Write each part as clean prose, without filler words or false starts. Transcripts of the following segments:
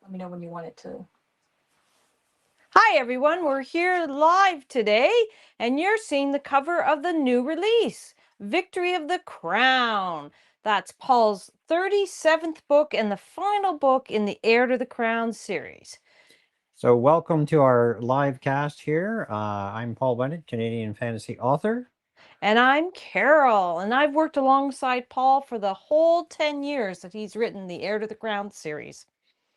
Let me know when you want it to. Hi, everyone. We're here live today, and you're seeing the cover of the new release, Victory of the Crown. That's Paul's 37th book and the final book in the Heir to the Crown series. So welcome to our live cast here. I'm Paul Bennett, Canadian fantasy author. And I'm Carol, and I've worked alongside Paul for the whole 10 years that he's written the Heir to the Crown series.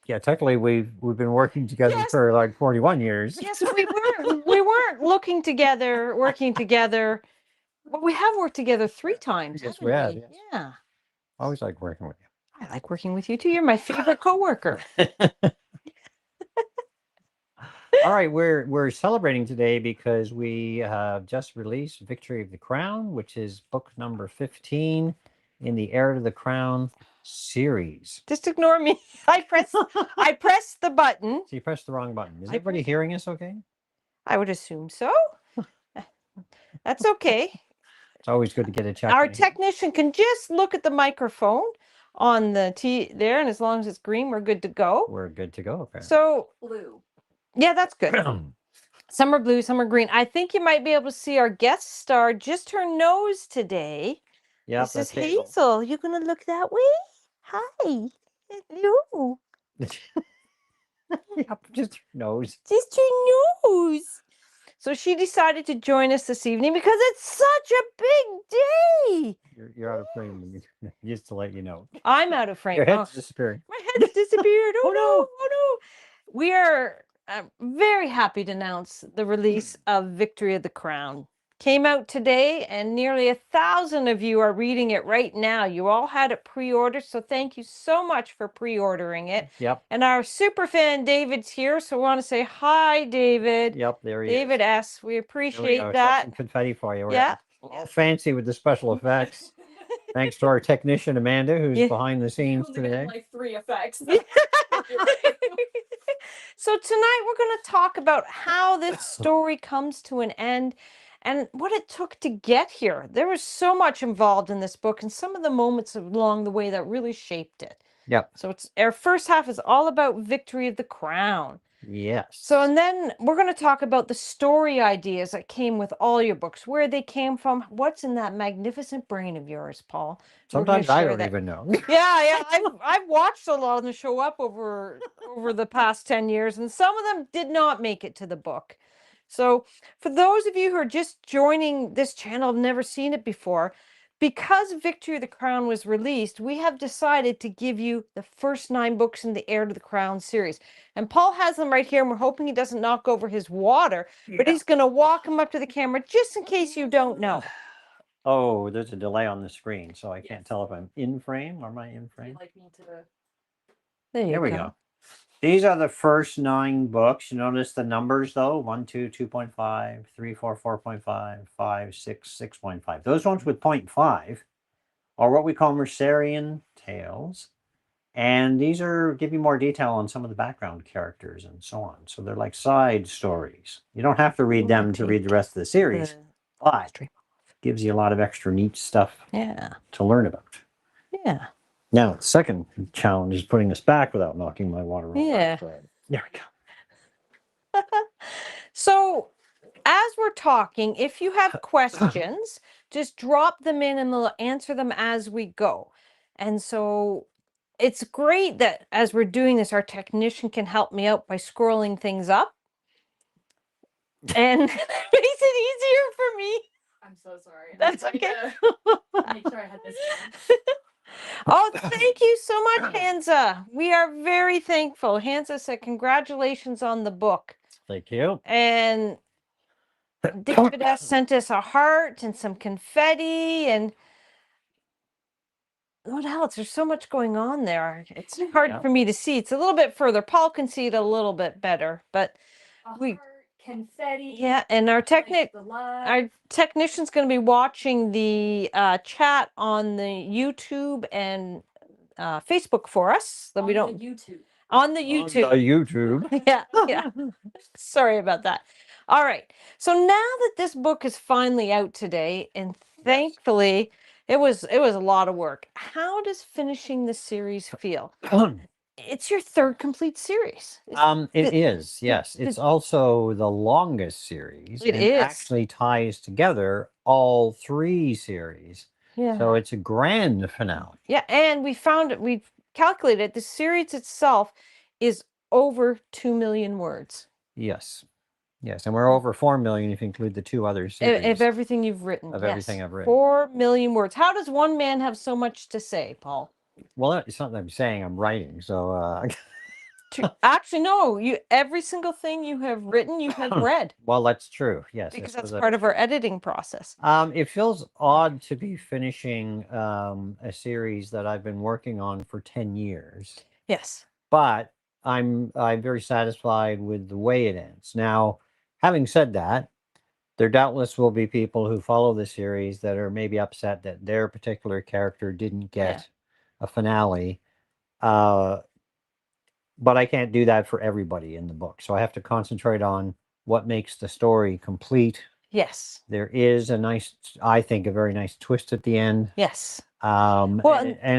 Yeah, technically we've been working together for like 41 years. Yes, we weren't working together. Well, we have worked together 3 times. Yes, we have. Yes. Yeah. I always like working with you. I like working with you too. You're my favorite coworker. All right, we're celebrating today because we have just released Victory of the Crown, which is book number 15 in the Heir to the Crown series. Just ignore me. I pressed the button. So you pressed the wrong button. Is everybody hearing us okay? I would assume so. That's okay. It's always good to get a check. Our technician can just look at the microphone on the there, and as long as it's green, we're good to go. We're good to go, apparently. So Blue. Yeah, that's good. Some are blue, some are green. I think you might be able to see our guest star, just her nose today. Yeah, this is Hazel. You gonna look that way? Hi. Hello. Yep, just her nose. Just your nose. So she decided to join us this evening because it's such a big day. You're out of frame. Just to let you know. I'm out of frame. Your head's disappearing. My head's disappeared. Oh no! Oh no! We are very happy to announce the release of Victory of the Crown. Came out today, and nearly 1,000 of you are reading it right now. You all had it pre-ordered, so thank you so much for pre-ordering it. Yep. And our super fan David's here, so we want to say hi, David. Yep, there he is. David S. We appreciate that. Some confetti for you. Yeah. All fancy with the special effects. Thanks to our technician Amanda, who's behind the scenes today. Like 3 effects. So tonight we're going to talk about how this story comes to an end and what it took to get here. There was so much involved in this book and some of the moments along the way that really shaped it. Yep. So it's our first half is all about Victory of the Crown. Yes. So, and then we're going to talk about the story ideas that came with all your books, where they came from, what's in that magnificent brain of yours, Paul. Sometimes I don't even know. Yeah. I've watched a lot of them show up over the past 10 years, and some of them did not make it to the book. So for those of you who are just joining this channel, have never seen it before, because Victory of the Crown was released, we have decided to give you the first 9 books in the Heir to the Crown series. And Paul has them right here, and we're hoping he doesn't knock over his water, but he's going to walk them up to the camera just in case you don't know. Oh, there's a delay on the screen, so I can't tell if I'm in frame or am I in frame. Like me to... There we go. These are the first 9 books. You notice the numbers though: 1, 2, 2.5, 3, 4, 4.5, 5, 6, 6.5. Those ones with 0.5 are what we call Mercerian tales. And these are give you more detail on some of the background characters and so on. So they're like side stories. You don't have to read them to read the rest of the series, but it gives you a lot of extra neat stuff to learn about. Yeah. Now, the second challenge is putting us back without knocking my water over. Yeah. There we go. So, as we're talking, if you have questions, just drop them in and we'll answer them as we go. And so it's great that as we're doing this, our technician can help me out by scrolling things up. And it makes it easier for me. I'm so sorry. That's okay. Make sure I had this down. Oh, thank you so much, Hansa. We are very thankful. Hansa said, congratulations on the book. Thank you. And David S. sent us a heart and some confetti and what else? There's so much going on there. It's hard for me to see. It's a little bit further. Paul can see it a little bit better, but heart, confetti. Yeah, and our technician's going to be watching the chat on the YouTube and Facebook for us. That we don't YouTube. On the YouTube. On the YouTube. Yeah. Sorry about that. All right. So now that this book is finally out today, and thankfully it was a lot of work. How does finishing the series feel? it's your third complete series. It is, yes. the- It's also the longest series. It and is. actually ties together all 3 series. Yeah. So it's a grand finale. Yeah, and we calculated the series itself is over 2 million words. Yes. Yes, and we're over 4 million if you include the 2 other series. Of everything you've written. Of yes. everything I've written. 4 million words. How does one man have so much to say, Paul? Well, it's not that I'm saying I'm writing, so Actually, no. Every single thing you have written, you have read. well, that's true. Yes, Because this that's was part of our editing process. It feels odd to be finishing a series that I've been working on for 10 years. Yes. But I'm very satisfied with the way it ends. Now, having said that, there doubtless will be people who follow the series that are maybe upset that their particular character didn't get a finale. But I can't do that for everybody in the book. So I have to concentrate on what makes the story complete. Yes. There is I think, a very nice twist at the end. Yes. And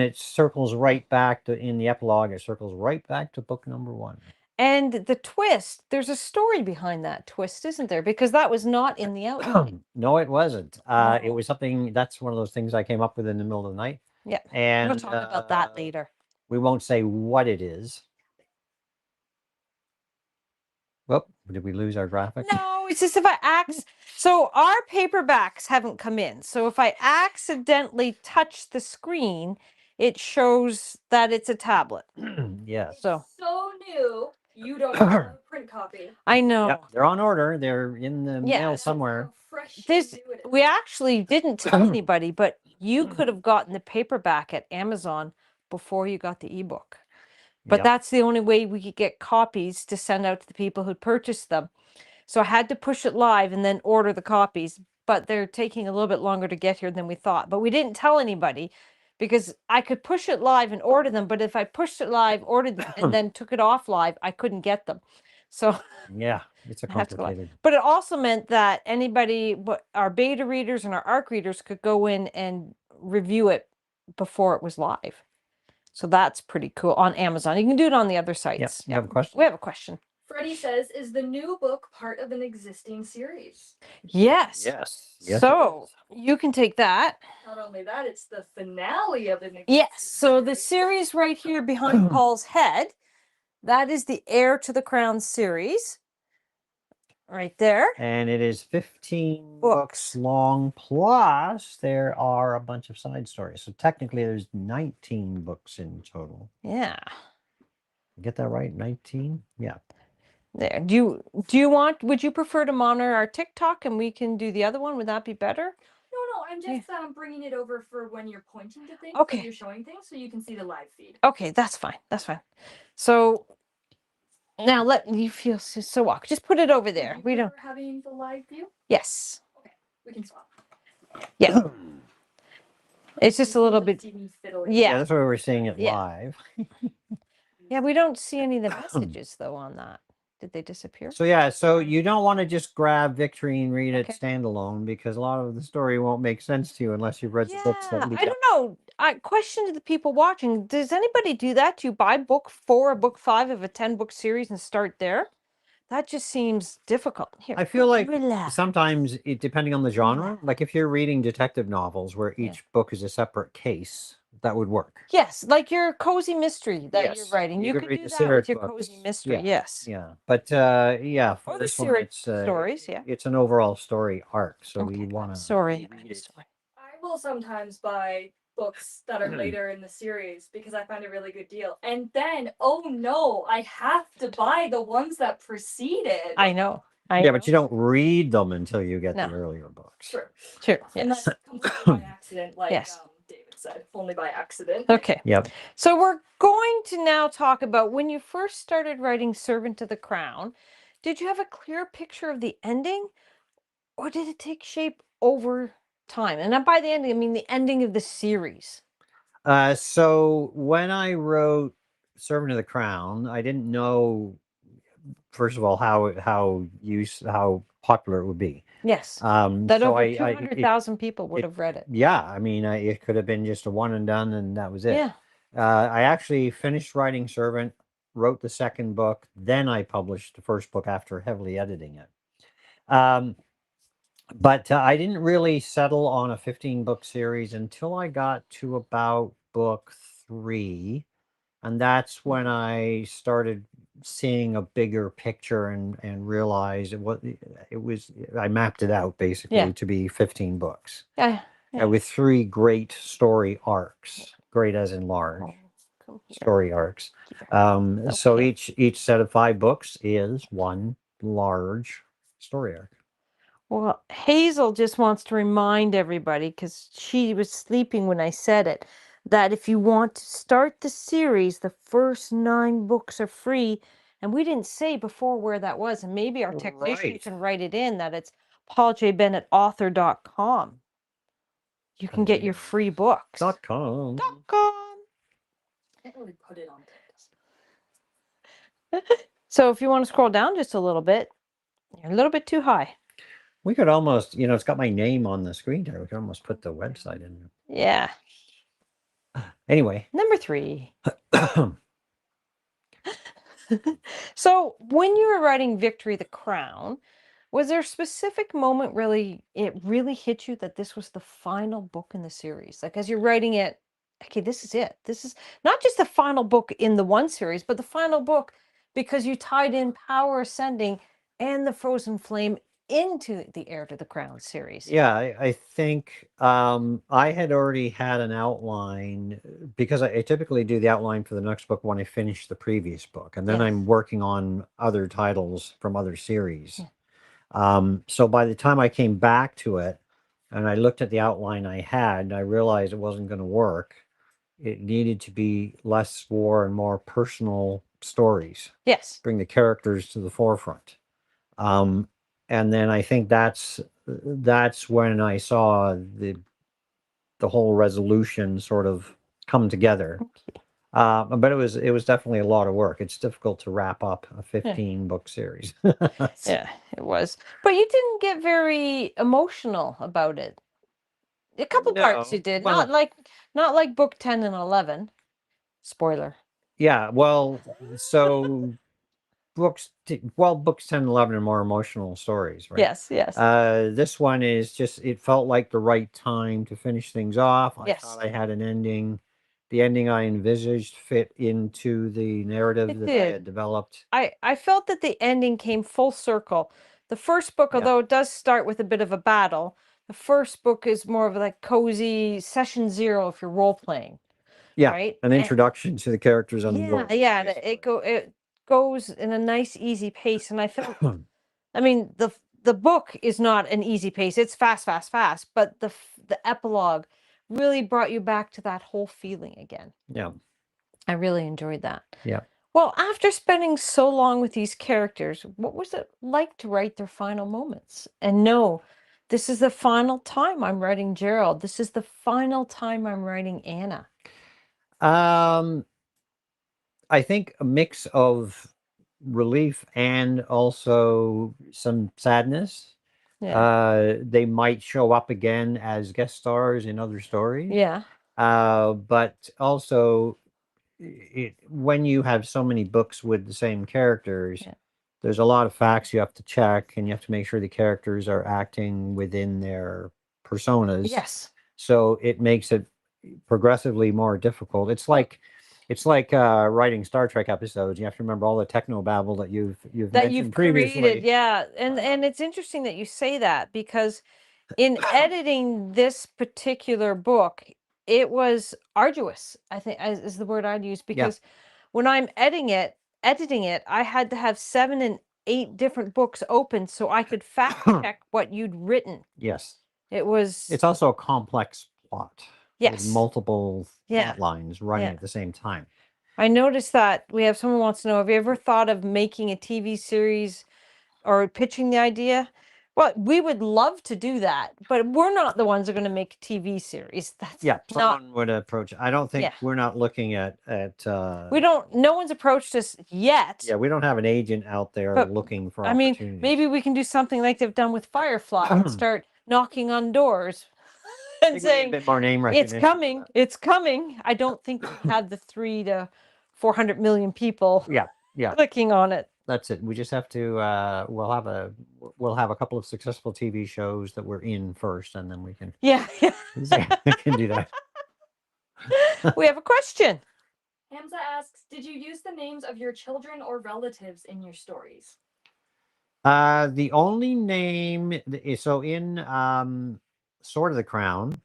it circles right back in the epilogue, it circles right back to book number 1. And the twist, there's a story behind that twist, isn't there? Because that was not in the outline. No, it wasn't. No. It was something, that's one of those things I came up with in the middle of the night. Yeah. And We'll talk about that later. We won't say what it is. Whoop, did we lose our graphic? No, it's just if I so our paperbacks haven't come in. So if I accidentally touch the screen, it shows that it's a tablet. Yes. So new. You don't have a print copy. I know. Yep, they're on order. They're in the mail somewhere. We actually didn't tell anybody, but you could have gotten the paperback at Amazon before you got the ebook. But that's the only way we could get copies to send out to the people who purchased them. So I had to push it live and then order the copies, but they're taking a little bit longer to get here than we thought. But we didn't tell anybody because I could push it live and order them. But if I pushed it live, ordered them, and then took it off live, I couldn't get them. So yeah, it's a complicated. But it also meant that anybody, our beta readers and our ARC readers, could go in and review it before it was live. So that's pretty cool on Amazon. You can do it on the other sites. Yes. You have a question? We have a question. Freddie says, is the new book part of an existing series? Yes. Yes. So you can take that. Not only that, it's the finale of an existing Yes. So the series right here behind Paul's head, that is the Heir to the Crown series. Right there. And it is 15 books long, plus there are a bunch of side stories. So technically there's 19 books in total. Yeah. Get that right? 19? Yeah. There. Would you prefer to monitor our TikTok and we can do the other one? Would that be better? No, I'm just bringing it over for when you're pointing to things. Okay. When you're showing things, so you can see the live feed. Okay, that's fine. That's fine. So now let you feel so awkward. Just put it over there. We don't having the live view. Yes. Okay, we can swap. Yeah. It's just a little bit. Yeah, that's why we're seeing it live. Yeah, we don't see any of the messages though on that. Did they disappear? So yeah, so you don't want to just grab Victory and read it standalone, because a lot of the story won't make sense to you unless you've read the books. I don't know. Question to the people watching: does anybody do that? Do you buy book 4 or book 5 of a 10-book series and start there? That just seems difficult. Here, I feel like sometimes, depending on the genre, like if you're reading detective novels where each book is a separate case, that would work. Yes, like your cozy mystery that you're writing. You could read do the that with your books. cozy mystery. Yes. Yeah, but for Or the this one, it's stories. Yeah. it's an overall story arc, so we want to. Sorry. I will sometimes buy books that are later in the series because I find a really good deal. And then, oh no, I have to buy the ones that preceded. I know. But you don't read them until you get the earlier books. True. And that's completely by accident, like David said, only by accident. Okay. Yep. So we're going to now talk about when you first started writing Servant of the Crown. Did you have a clear picture of the ending, or did it take shape over time? And by the ending, I mean the ending of the series. So when I wrote Servant of the Crown, I didn't know, first of all, how popular it would be. Yes. That over 200,000 people would have read it. Yeah, I mean, it could have been just a one and done, and that was it. Yeah. I actually finished writing Servant, wrote the second book, then I published the first book after heavily editing it. But I didn't really settle on a 15-book series until I got to about book 3. And that's when I started seeing a bigger picture and realized I mapped it out basically to be 15 books. Yeah. With 3 great story arcs, great as in large story arcs. So Okay. each set of 5 books is one large story arc. Well, Hazel just wants to remind everybody, because she was sleeping when I said it, that if you want to start the series, the first 9 books are free. And we didn't say before where that was. And maybe our technician Right. can write it in, that it's pauljbennetauthor.com. You can get your free books. .com. Can't really put it on So if you want to scroll down just a little bit, you're a little bit too high. We could almost, it's got my name on the screen there. We could almost put the website in there. Yeah. Anyway. Number 3. So when you were writing Victory the Crown, was there a specific moment it really hit you that this was the final book in the series? Like, as you're writing it, okay, this is it. This is not just the final book in the one series, but the final book because you tied in Power Ascending and the Frozen Flame into the Heir to the Crown series. Yeah, I think I had already had an outline because I typically do the outline for the next book when I finish the previous book, and then I'm working on other titles from other series. So by the time I came back to it and I looked at the outline I had, I realized it wasn't going to work. It needed to be less war and more personal stories. Yes. Bring the characters to the forefront. And then I think that's when I saw the whole resolution sort of come together. But it was definitely a lot of work. It's difficult to wrap up a 15-book series. Yeah, it was. But you didn't get very emotional about it. A couple parts you did, well- not like book 10 and 11. Spoiler. Yeah, well, so books 10 and 11 are more emotional stories, right? Yes. This one is just, it felt like the right time to finish things off. I Yes. thought I had an ending. The ending I envisaged fit into the narrative It that I did. had developed. I felt that the ending came full circle. The first book, although it does start with a bit of a battle, the first book is more of like cozy session 0 if you're role playing. Yeah, right? an introduction to the characters on the Yeah, world. yeah. It goes in a nice, easy pace, and I felt. I mean, the book is not an easy pace. It's fast, but the epilogue really brought you back to that whole feeling again. Yeah. I really enjoyed that. Yeah. Well, after spending so long with these characters, what was it like to write their final moments? And no, this is the final time I'm writing Gerald. This is the final time I'm writing Anna. I think a mix of relief and also some sadness. Yeah. They might show up again as guest stars in other stories. Yeah. But also, when you have so many books with the same characters, there's a lot of facts you have to check, and you have to make sure the characters are acting within their personas. Yes. So it makes it progressively more difficult. It's like writing Star Trek episodes. You have to remember all the technobabble that you've mentioned previously. Created, yeah. And it's interesting that you say that, because in editing this particular book, it was arduous, I think is the word I'd use, because when I'm editing it, I had to have 7 and 8 different books open so I could fact check what you'd written. Yes. It's also a complex plot. Yes. With multiple plot lines running at the same time. I noticed that someone wants to know, have you ever thought of making a TV series or pitching the idea? Well, we would love to do that, but we're not the ones that are going to make a TV series. That's someone would approach. I don't think we're not looking at we don't. No one's approached us yet. Yeah, we don't have an agent out there looking for opportunities. Maybe we can do something like they've done with Firefly and start knocking on doors. think we need and a saying, bit more name it's recognition. coming, it's coming. I don't think we had the 3 to 400 million people Yeah, clicking on it. that's it. We just have to. We'll have a couple of successful TV shows that we're in first, and then we can Yeah. we can do that. We have a question. Hamza asks, did you use the names of your children or relatives in your stories? The only name so in Sword of the Crown,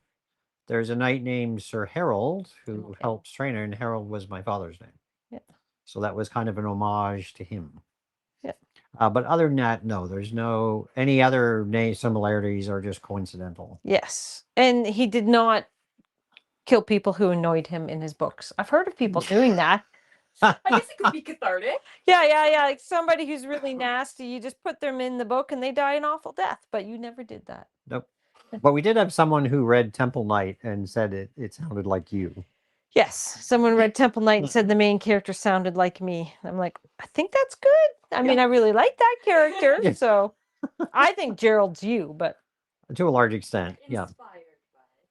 there's a knight named Sir Harold who Okay. helps train her, and Harold was my father's name. Yeah. So that was kind of an homage to him. Yeah. But other than that, no, there's no any other name similarities are just coincidental. Yes. And he did not kill people who annoyed him in his books. I've heard of people doing that. I guess it could be cathartic. Yeah. Like somebody who's really nasty, you just put them in the book and they die an awful death, but you never did that. Nope. But we did have someone who read Temple Knight and said it sounded like you. Yes. Someone read Temple Knight and said the main character sounded like me. I'm like, I think that's good. I mean, I really like that character. Yeah. So I think Gerald's you, but To a large extent, yeah.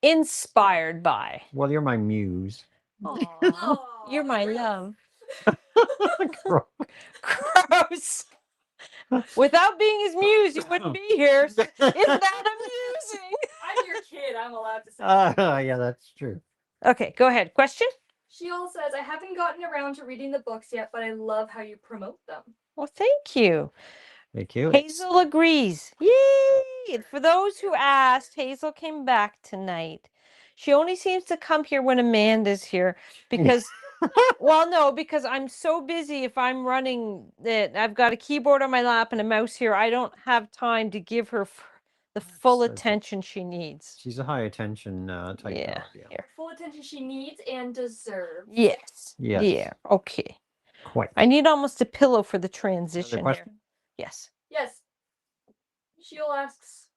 inspired by. Well, you're my muse. Aw, You're my gross. love. Gross. Without being his muse, you wouldn't be here. Isn't that amusing? I'm your kid. I'm allowed to say. Yeah, that's true. Okay, go ahead. Question? Sheol says, I haven't gotten around to reading the books yet, but I love how you promote them. Well, thank you. Thank you. Hazel agrees. Yay! And for those who asked, Hazel came back tonight. She only seems to come here when Amanda's here because, well, no, because I'm so busy. If I'm running it, I've got a keyboard on my lap and a mouse here. I don't have time to give her the full That's- attention she needs. She's a high attention type. Yeah. dog, yeah. Here. Full attention she needs and deserves. Yes. Yes. Yeah. Okay. Quite. I need almost a pillow for the transition here. question? Yes. Yes. Sheol asks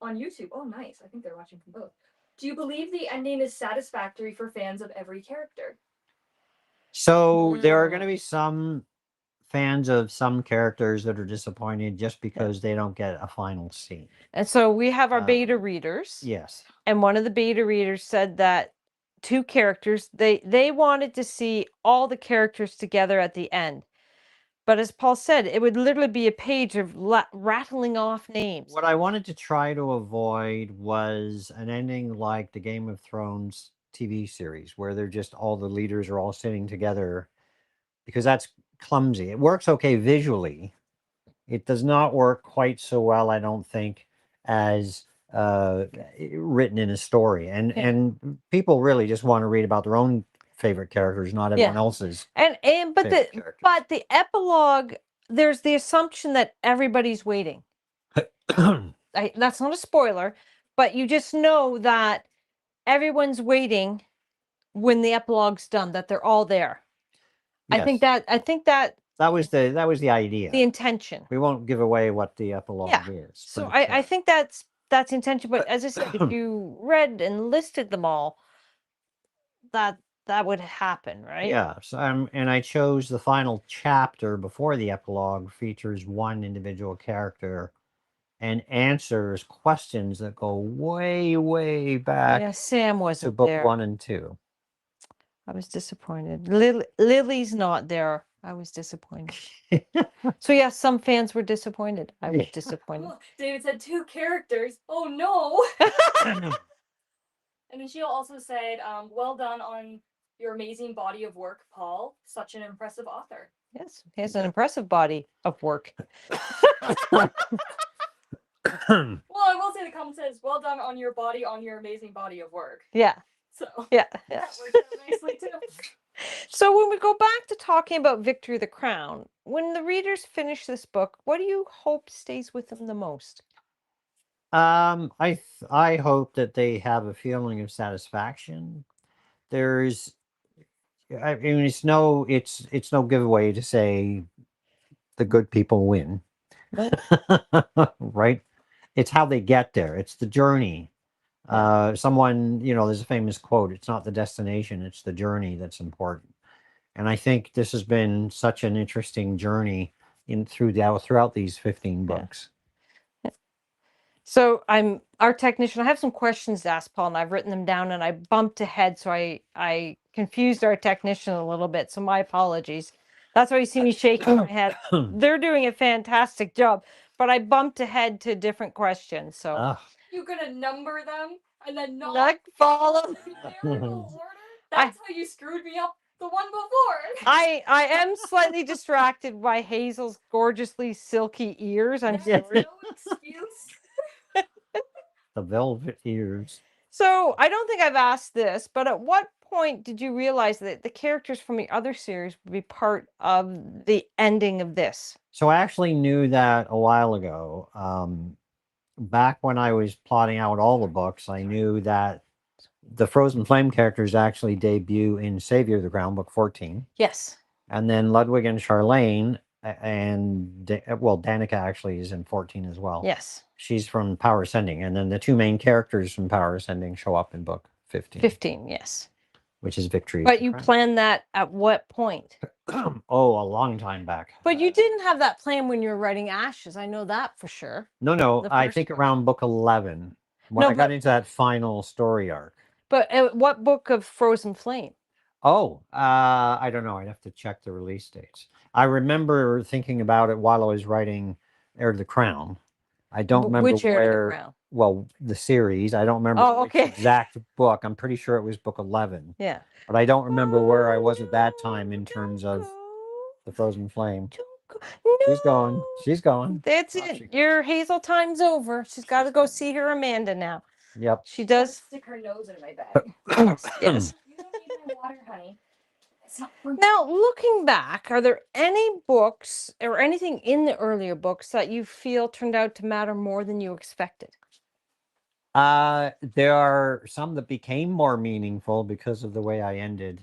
on YouTube. Oh, nice. I think they're watching from both. Do you believe the ending is satisfactory for fans of every character? So there are going to be some fans of some characters that are disappointed just because they don't get a final scene. And so we have our beta readers. Yes. And one of the beta readers said that 2 characters, they wanted to see all the characters together at the end. But as Paul said, it would literally be a page of rattling off names. What I wanted to try to avoid was an ending like the Game of Thrones TV series where they're just all the leaders are all sitting together, because that's clumsy. It works okay visually. It does not work quite so well, I don't think, as written in a story. And people really just want to read about their own favorite characters, not everyone else's. But favorite characters. but the epilogue, there's the assumption that everybody's waiting. That's not a spoiler, but you just know that everyone's waiting when the epilogue's done, that they're all there. Yes. I think that was the idea. the intention. We won't give away what the epilogue is. So but, I think that's the intention. But as I said, if you read and listed them all, that would happen, right? Yeah. So and I chose the final chapter before the epilogue features one individual character and answers questions that go way, way back Yeah, Sam to wasn't book there. 1 and 2. I was disappointed. Lily's not there. I was disappointed. So yeah, some fans were disappointed. I was disappointed. Oh, David said 2 characters. Oh no. And then Sheol also said, well done on your amazing body of work, Paul. Such an impressive author. Yes, he has an impressive body of work. Well, I will say the comment says, well done on your amazing body of work. Yeah. So Yeah. that worked out nicely too. So when we go back to talking about Victory of the Crown, when the readers finish this book, what do you hope stays with them the most? I hope that they have a feeling of satisfaction. I mean, it's no giveaway to say the good people win. Right? It's how they get there. It's the journey. Someone, there's a famous quote, it's not the destination, it's the journey that's important. And I think this has been such an interesting journey throughout these 15 books. So I'm our technician, I have some questions to ask Paul, and I've written them down, and I bumped ahead, so I confused our technician a little bit. So my apologies. That's why you see me shaking my head. They're doing a fantastic job, but I bumped ahead to different questions. So Ah. You're gonna number them and then not not follow. numerical order? That's how you screwed me up the one before. I am slightly distracted by Hazel's gorgeously silky ears. I'm There's sorry. no excuse. The velvet ears. So I don't think I've asked this, but at what point did you realize that the characters from the other series would be part of the ending of this? So I actually knew that a while ago. Back when I was plotting out all the books, I knew that the Frozen Flame characters actually debut in Savior of the Crown, book 14. Yes. And then Ludwig and Charlene, and Danica actually is in 14 as well. Yes. She's from Power Ascending. And then the two main characters from Power Ascending show up in book 15. 15, yes. Which is Victory. But you planned that at what point? Oh, a long time back. But you didn't have that plan when you were writing Ashes. I know that for sure. No, The I first think book. around book 11, when No, I got but- into that final story arc. But what book of Frozen Flame? Oh, I don't know. I'd have to check the release dates. I remember thinking about it while I was writing Heir to the Crown. I don't remember Which Heir to the where. Crown? Well, the series. I don't remember Oh, which okay. exact book. I'm pretty sure it was book 11. Yeah. But I don't remember where I was at that time in terms of the Frozen Flame. No. She's going. She's going. That's Off she it. Your Hazel time's over. She's got to go see her Amanda now. Yep. She does. Stick her nose in my bag. Yes. You don't need my water, honey. It's not for Now, looking back, are there any books or anything in the earlier books that you feel turned out to matter more than you expected? There are some that became more meaningful because of the way I ended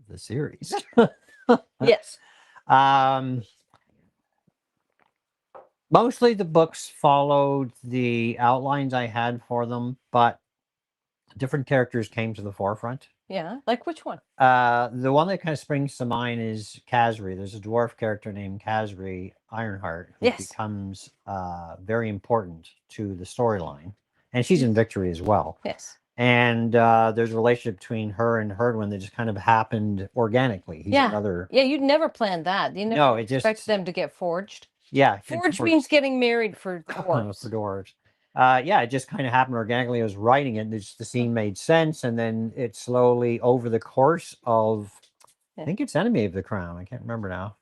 the series. Yes. Mostly the books followed the outlines I had for them, but different characters came to the forefront. Yeah. Like which one? The one that kind of springs to mind is Khazri. There's a dwarf character named Khazri Ironheart who Yes. becomes very important to the storyline. And she's in Victory as well. Yes. And there's a relationship between her and Herdwin that just kind of happened organically. He's Yeah. another. Yeah, you'd never planned that. You never No, it just. expected them to get forged. Yeah. Forged means getting married for dwarves. For dwarves. Yeah, it just kind of happened organically. I was writing it, and the scene made sense, and then it slowly, over the course of, I think it's Enemy of the Crown. I can't remember now.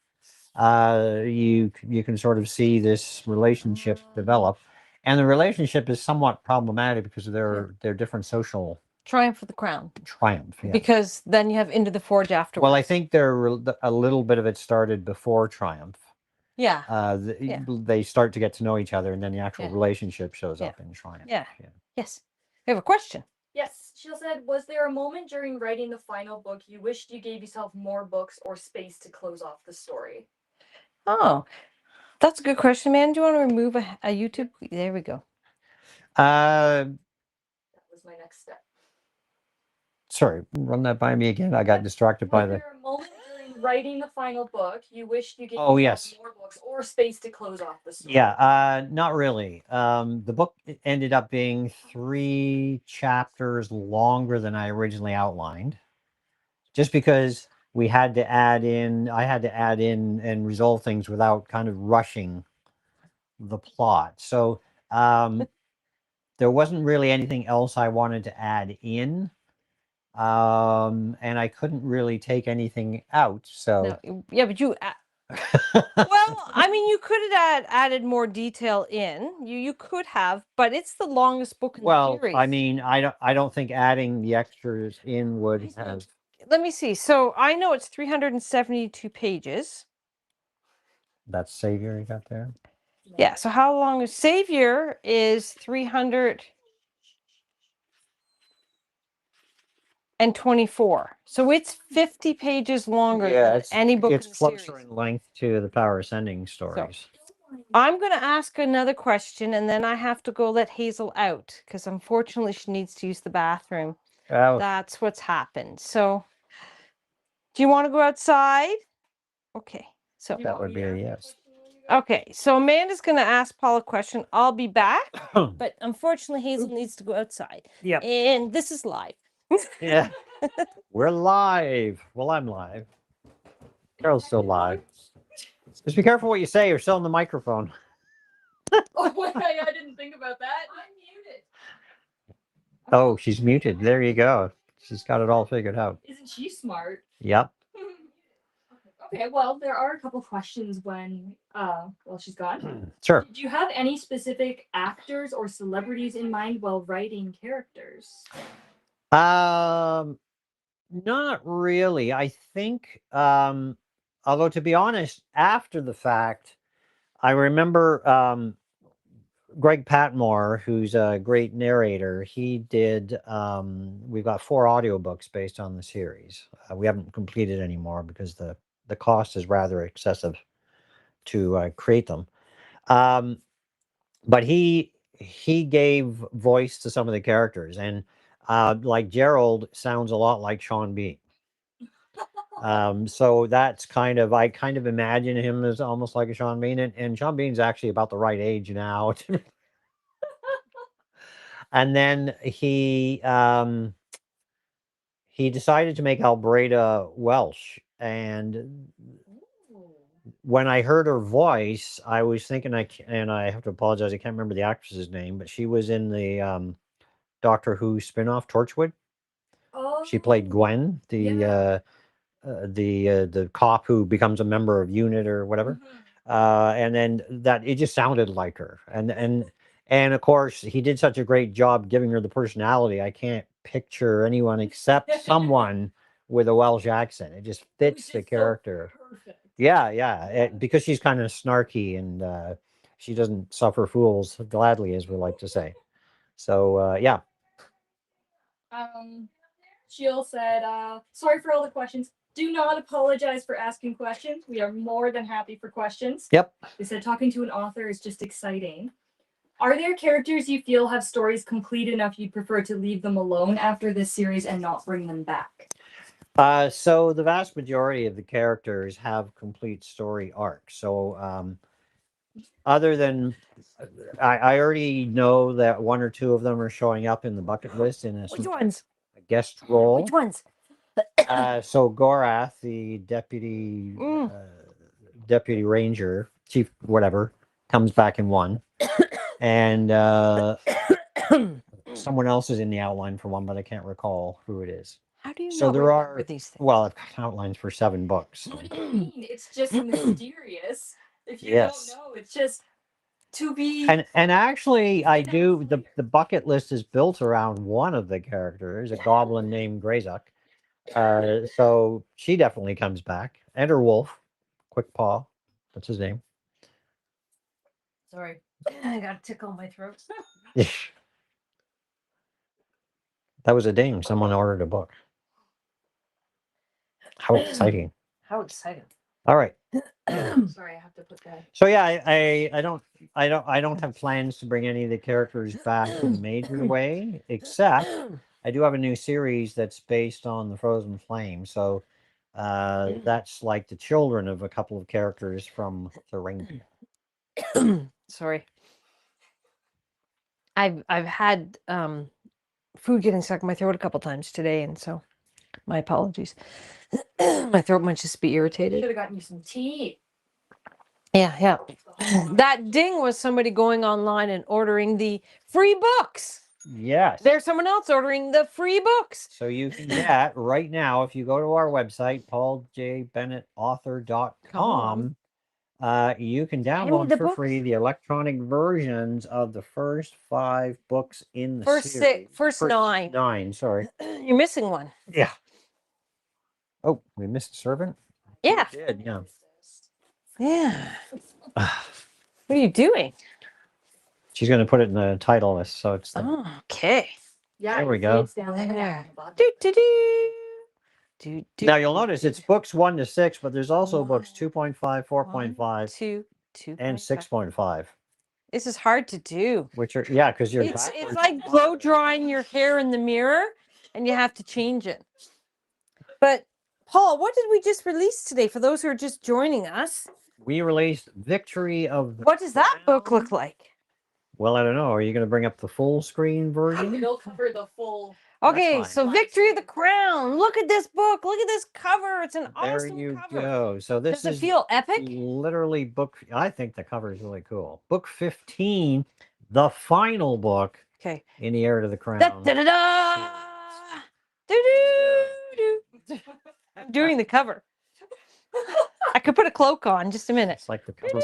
You can sort of see this relationship develop, and the relationship is somewhat problematic because of their different social Triumph for the Crown. triumph. Yeah. Because then you have Into the Forge afterwards. Well, I think a little bit of it started before Triumph. Yeah. They start to get to know each other, and then the actual Yeah. relationship shows Yeah. up in Triumph. Yeah. Yes. We have a question. Yes, she said, was there a moment during writing the final book you wished you gave yourself more books or space to close off the story? Oh, that's a good question, man. Do you want to remove a YouTube? There we go. That was my next step. Sorry, run that by me again. I got distracted by Was the. there a moment during writing the final book you wished you gave Oh, yourself yes. more books or space to close off the story? Yeah, not really. The book ended up being 3 chapters longer than I originally outlined, just because I had to add in and resolve things without kind of rushing the plot. So there wasn't really anything else I wanted to add in. And I couldn't really take anything out. So No, yeah, but you. Well, I mean, you could have added more detail in. You could have, but it's the longest book in the series. I mean, I don't think adding the extras in would have. Let me see. So I know it's 372 pages. That's Savior you got there. Yeah. So how long is Savior is 324. So it's 50 pages longer than any book It's in the closer series. in length to the Power Ascending stories. I'm going to ask another question, and then I have to go let Hazel out because unfortunately she needs to use the bathroom. That's what's happened. So, do you want to go outside? Okay. So that would be a yes. Okay, so Amanda's going to ask Paul a question. I'll be back, but unfortunately, Hazel needs to go outside. Yep. And this is live. Yeah. We're live. Well, I'm live. Carol's still live. Just be careful what you say. You're still on the microphone. Oh, wait, I didn't think about that. I'm muted. Oh, she's muted. There you go. She's got it all figured out. Isn't she smart? Yep. Okay, well, there are a couple questions when she's gone. Sure. Do you have any specific actors or celebrities in mind while writing characters? Not really. I think, although to be honest, after the fact, I remember Greg Patmore, who's a great narrator. He did. We've got 4 audiobooks based on the series. We haven't completed anymore because the cost is rather excessive to create them. But he gave voice to some of the characters, and like Gerald sounds a lot like Sean Bean. So that's I kind of imagine him as almost like a Sean Bean, and Sean Bean's actually about the right age now. And then he decided to make Albreda Welsh, and when I heard her voice, I was thinking and I have to apologize, I can't remember the actress's name, but she was in the Doctor Who spin-off Torchwood. She played Gwen, the cop who becomes a member of UNIT or whatever. And then that it just sounded like her. And of course, he did such a great job giving her the personality. I can't picture anyone except someone with a Welsh accent. It just fits the character. Perfect. Yeah. Because she's kind of snarky and she doesn't suffer fools gladly, as we like to say. So, yeah. Jill said, sorry for all the questions. Do not apologize for asking questions. We are more than happy for questions. Yep. They said talking to an author is just exciting. Are there characters you feel have stories complete enough you'd prefer to leave them alone after this series and not bring them back? So the vast majority of the characters have complete story arcs. So other than I already know that 1 or 2 of them are showing up in the bucket list in Which ones? a guest role. Which ones? So Gorath, the deputy deputy ranger, chief whatever, comes back in 1. And someone else is in the outline for 1, but I can't recall who it is. How do you So not there remember are these things? Well, I've got outlines for 7 books. What do you mean? It's just mysterious. If you Yes. don't know, it's just to be. And actually, I do the bucket list is built around one of the characters, a goblin named Greyzuck. So she definitely comes back, and her wolf, Quick Paw, that's his name. Sorry, I got a tickle in my throat. That was a ding. Someone ordered a book. How exciting! How exciting! All right. Sorry, I have to put that. So yeah, I don't have plans to bring any of the characters back in a major way, except I do have a new series that's based on the Frozen Flame. So that's like the children of a couple of characters from the Ring. Sorry. I've had food getting stuck in my throat a couple times today, and so my apologies. My throat might just be irritated. Should have gotten you some tea. Yeah. That ding was somebody going online and ordering the free books. Yes. There's someone else ordering the free books. So you can get right now, if you go to our website, pauljbennettauthor.com, you can download for free the electronic versions of the first 5 books in the series. First 9. 9, sorry. You're missing one. Yeah. Oh, we missed Servant? Yeah. We did, yeah. Yeah. What are you doing? She's going to put it in the title list, so it's Oh, okay. Yeah, there we go. It's down there. Now you'll notice it's books 1 to 6, but there's also books 2.5, 4.5, 2, and 6.5. This is hard to do. Which are because you're It's like blow drying your hair in the mirror, and you have to change it. But Paul, what did we just release today for those who are just joining us? We released Victory of the What does that book look Crown. like? Well, I don't know. Are you going to bring up the full screen version? It'll cover the full. Okay, fine. so Live Victory of the stream. Crown. Look at this book. Look at this cover. It's an There awesome you cover. go. So this Does it is feel epic? literally book. I think the cover is really cool. Book 15, the final book Okay. in the Heir to the Da, Crown. da, da, da. Do, do, do. I'm doing the cover. I could put a cloak on just a minute. It's like the cover.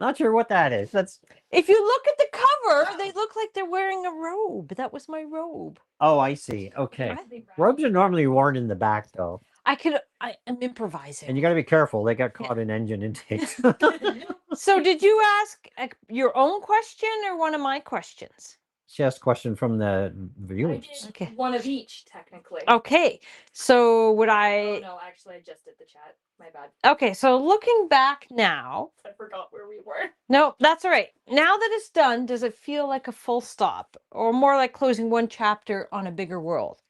Not sure what that is. That's If you look at the cover, they look like they're wearing a robe. That was my robe. oh, I see. Okay. Robes are normally worn in the back though, I am improvising. and you got to be careful. They got caught in engine intakes. So did you ask your own question or one of my questions? She asked a question from the I viewers. did Okay. one of each, technically. Okay. So would Oh, I no, actually, I just did the chat. My bad. Okay, so looking back now. I forgot where we were. No, that's all right. Now that it's done, does it feel like a full stop or more like closing one chapter on a bigger world?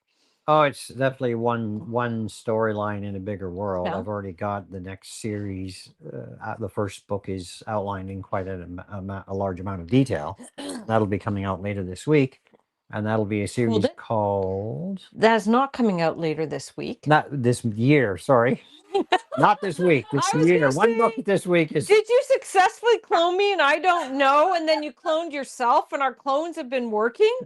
Oh, it's definitely one storyline in a bigger world. Yeah. I've already got the next series. The first book is outlined in quite a large amount of detail. That'll be coming out later this week, and that'll be a series it. called. That is not coming out later this week. Not this year. Sorry, not this week. This I was year. gonna One book say, this week is. Did you successfully clone me and I don't know, and then you cloned yourself and our clones have been working?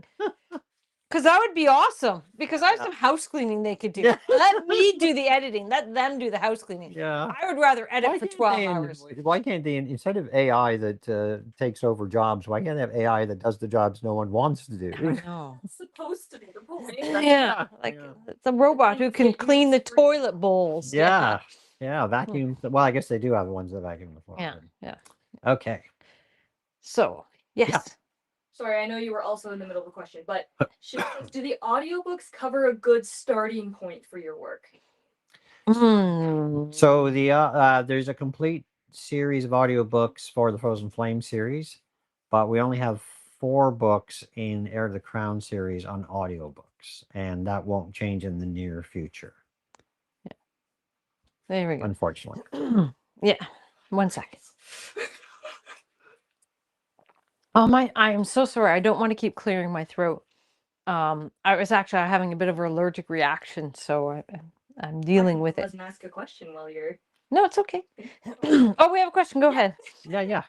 Because that would be awesome. Because I have some house cleaning they could do. Yeah. Let me do the editing. Let them do the house cleaning. Yeah. I would rather edit Why for can't 12 they hours. Why can't they, instead of AI that takes over jobs, why can't they have AI that does the jobs no one wants to do? I know. It's supposed to be the point. Yeah, like Yeah. the robot who Things can get clean the used for- toilet bowls. Yeah. Yeah. Vacuum. Well, I guess they do have ones that vacuum the floor. Yeah. Yeah. Okay. So, yes. Sorry, I know you were also in the middle of a question, but she says, do the audiobooks cover a good starting point for your work? Mm. So there's a complete series of audiobooks for the Frozen Flame series, but we only have 4 books in Heir to the Crown series on audiobooks, and that won't change in the near future, There we go. unfortunately. Yeah. 1 second. Oh I am so sorry. I don't want to keep clearing my throat. I was actually having a bit of an allergic reaction, so I'm dealing with it. Doesn't ask a question while you're. No, it's okay. Oh, we have a question. Go ahead. Yeah.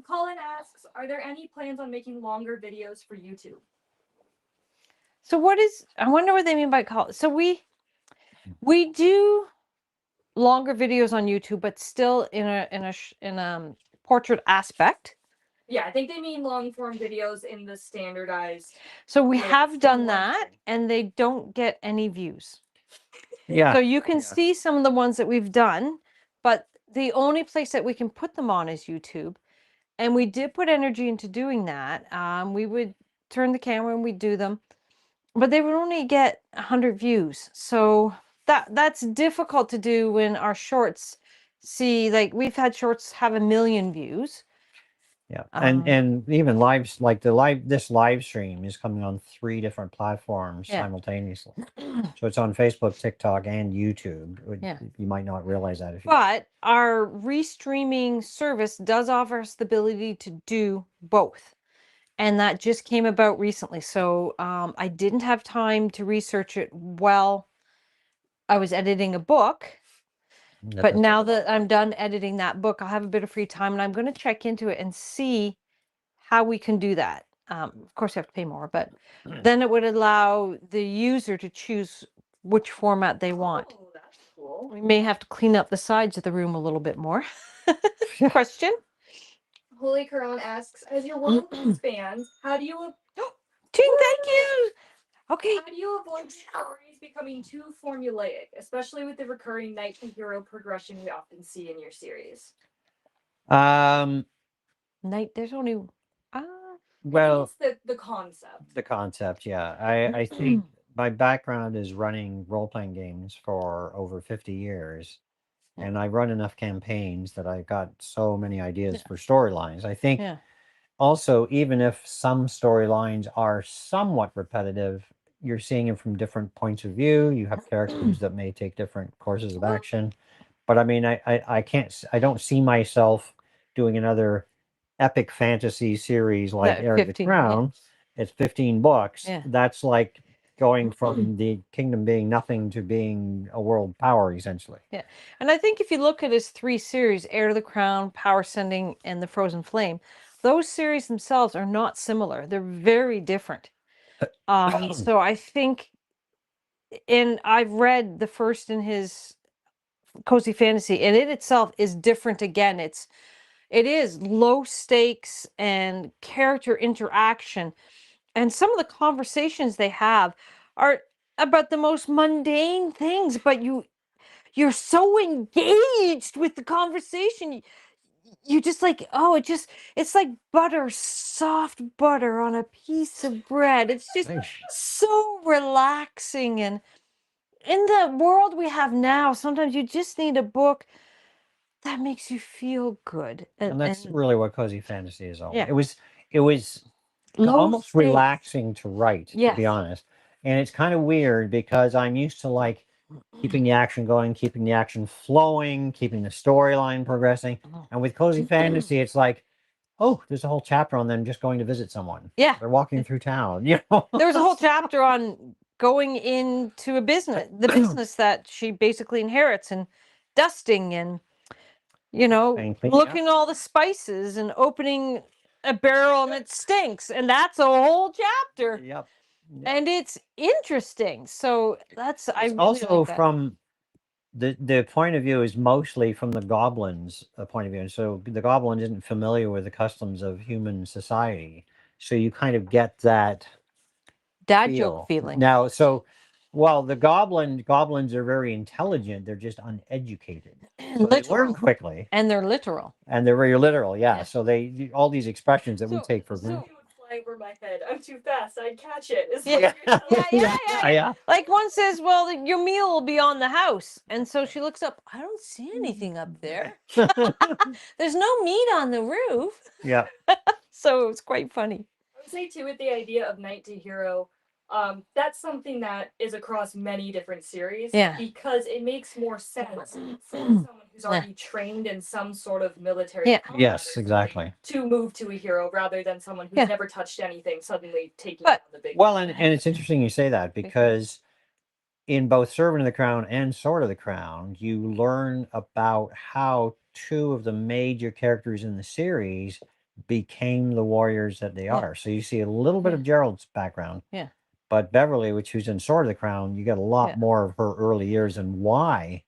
Colin asks, are there any plans on making longer videos for YouTube? So I wonder what they mean by call. So we do longer videos on YouTube, but still in a portrait aspect. Yeah, I think they mean long form videos in the standardized. So we Like, have done one that, thing. and they don't get any views. Yeah. So you can Yeah. see some of the ones that we've done, but the only place that we can put them on is YouTube. And we did put energy into doing that. We would turn the camera and we'd do them, but they would only get 100 views. So that's difficult to do when our shorts we've had shorts have 1 million views. Yeah. And even this live stream is coming on 3 different platforms simultaneously. So it's on Facebook, TikTok, and YouTube. You might not realize that But our restreaming service does offer us the ability to do both. And that just came about recently. So I didn't have time to research it while I was editing a book. But now that I'm done editing that book, I'll have a bit of free time and I'm going to check into it and see how we can do that. Of course, you have to pay more, but then it would allow the user to choose which format they want. Oh, that's cool. We may have to clean up the sides of the room a little bit more. Question? Holy Quran asks, as your world expands, how do you Ting, thank you. Okay. how do you avoid stories becoming too formulaic, especially with the recurring knight to hero progression we often see in your series? Night, there's only Well, it's the concept. the concept, yeah. I think my background is running role-playing games for over 50 years, and I run enough campaigns that I've got so many ideas for storylines. I think also, even if some storylines are somewhat repetitive, you're seeing it from different points of view. You have characters that may take different courses of action. But I mean, I can't, I don't see myself doing another epic fantasy series like That Heir of the 15, Crown. It's 15 books. Yeah. That's like going from the kingdom being nothing to being a world power, essentially. Yeah. And I think if you look at his 3 series, Heir to the Crown, Power Sending, and The Frozen Flame, those series themselves are not similar. They're very different. So I think, and I've read the first in his Cozy Fantasy, and it itself is different again. It is low stakes and character interaction. And some of the conversations they have are about the most mundane things, but you're so engaged with the conversation. You just like, oh, it's like butter, soft butter on a piece of bread. It's just so relaxing. And in the world we have now, sometimes you just need a book that makes you feel good. And that's really what Cozy Fantasy is all. Yeah. It was Low almost stakes. relaxing to write, to be Yes. honest. And it's kind of weird because I'm used to like keeping the action going, keeping the action flowing, keeping the storyline progressing. And with Cozy Fantasy, it's like, oh, there's a whole chapter on them just going to visit someone. Yeah. They're walking through town, you know. There was a whole chapter on going into a business, the business that she basically inherits, and dusting and, you know, And cleaning up. looking all the spices and opening a barrel and it stinks. And that's a whole chapter. Yep. And it's interesting. So that's, I It's really also like that. from the point of view is mostly from the goblins' point of view. And so the goblin isn't familiar with the customs of human society. So you kind of get that Dad joke feeling. Now, so well, the goblins are very intelligent, they're just uneducated. So they learn Literal. quickly. And they're literal. And they're very literal, yeah. Yeah. So they all these expressions that we So- take for so granted. it would fly over my head. I'm too fast. I'd catch it. Is Yeah. what you're telling me. Yeah. Like one says, well, your meal will be on the house. And so she looks up, I don't see anything up there. There's no meat on the roof. Yeah. So it's quite funny. I would say too, with the idea of knight to hero, that's something that is across many different series. Yeah. Because it makes more sense for someone who's already trained in some sort of military. Yeah. combat Yes, or something exactly. To move to a hero rather than someone who's Yeah. never touched anything suddenly taking But- on the big. Well, and it's interesting you say that because in both Servant of the Crown and Sword of the Crown, you learn about how 2 of the major characters in the series became the warriors that they Yeah. are. So you see a little bit Yeah. of Gerald's background. Yeah. But Beverly, which who's in Sword of the Crown, you get a lot Yeah. more of her early years and why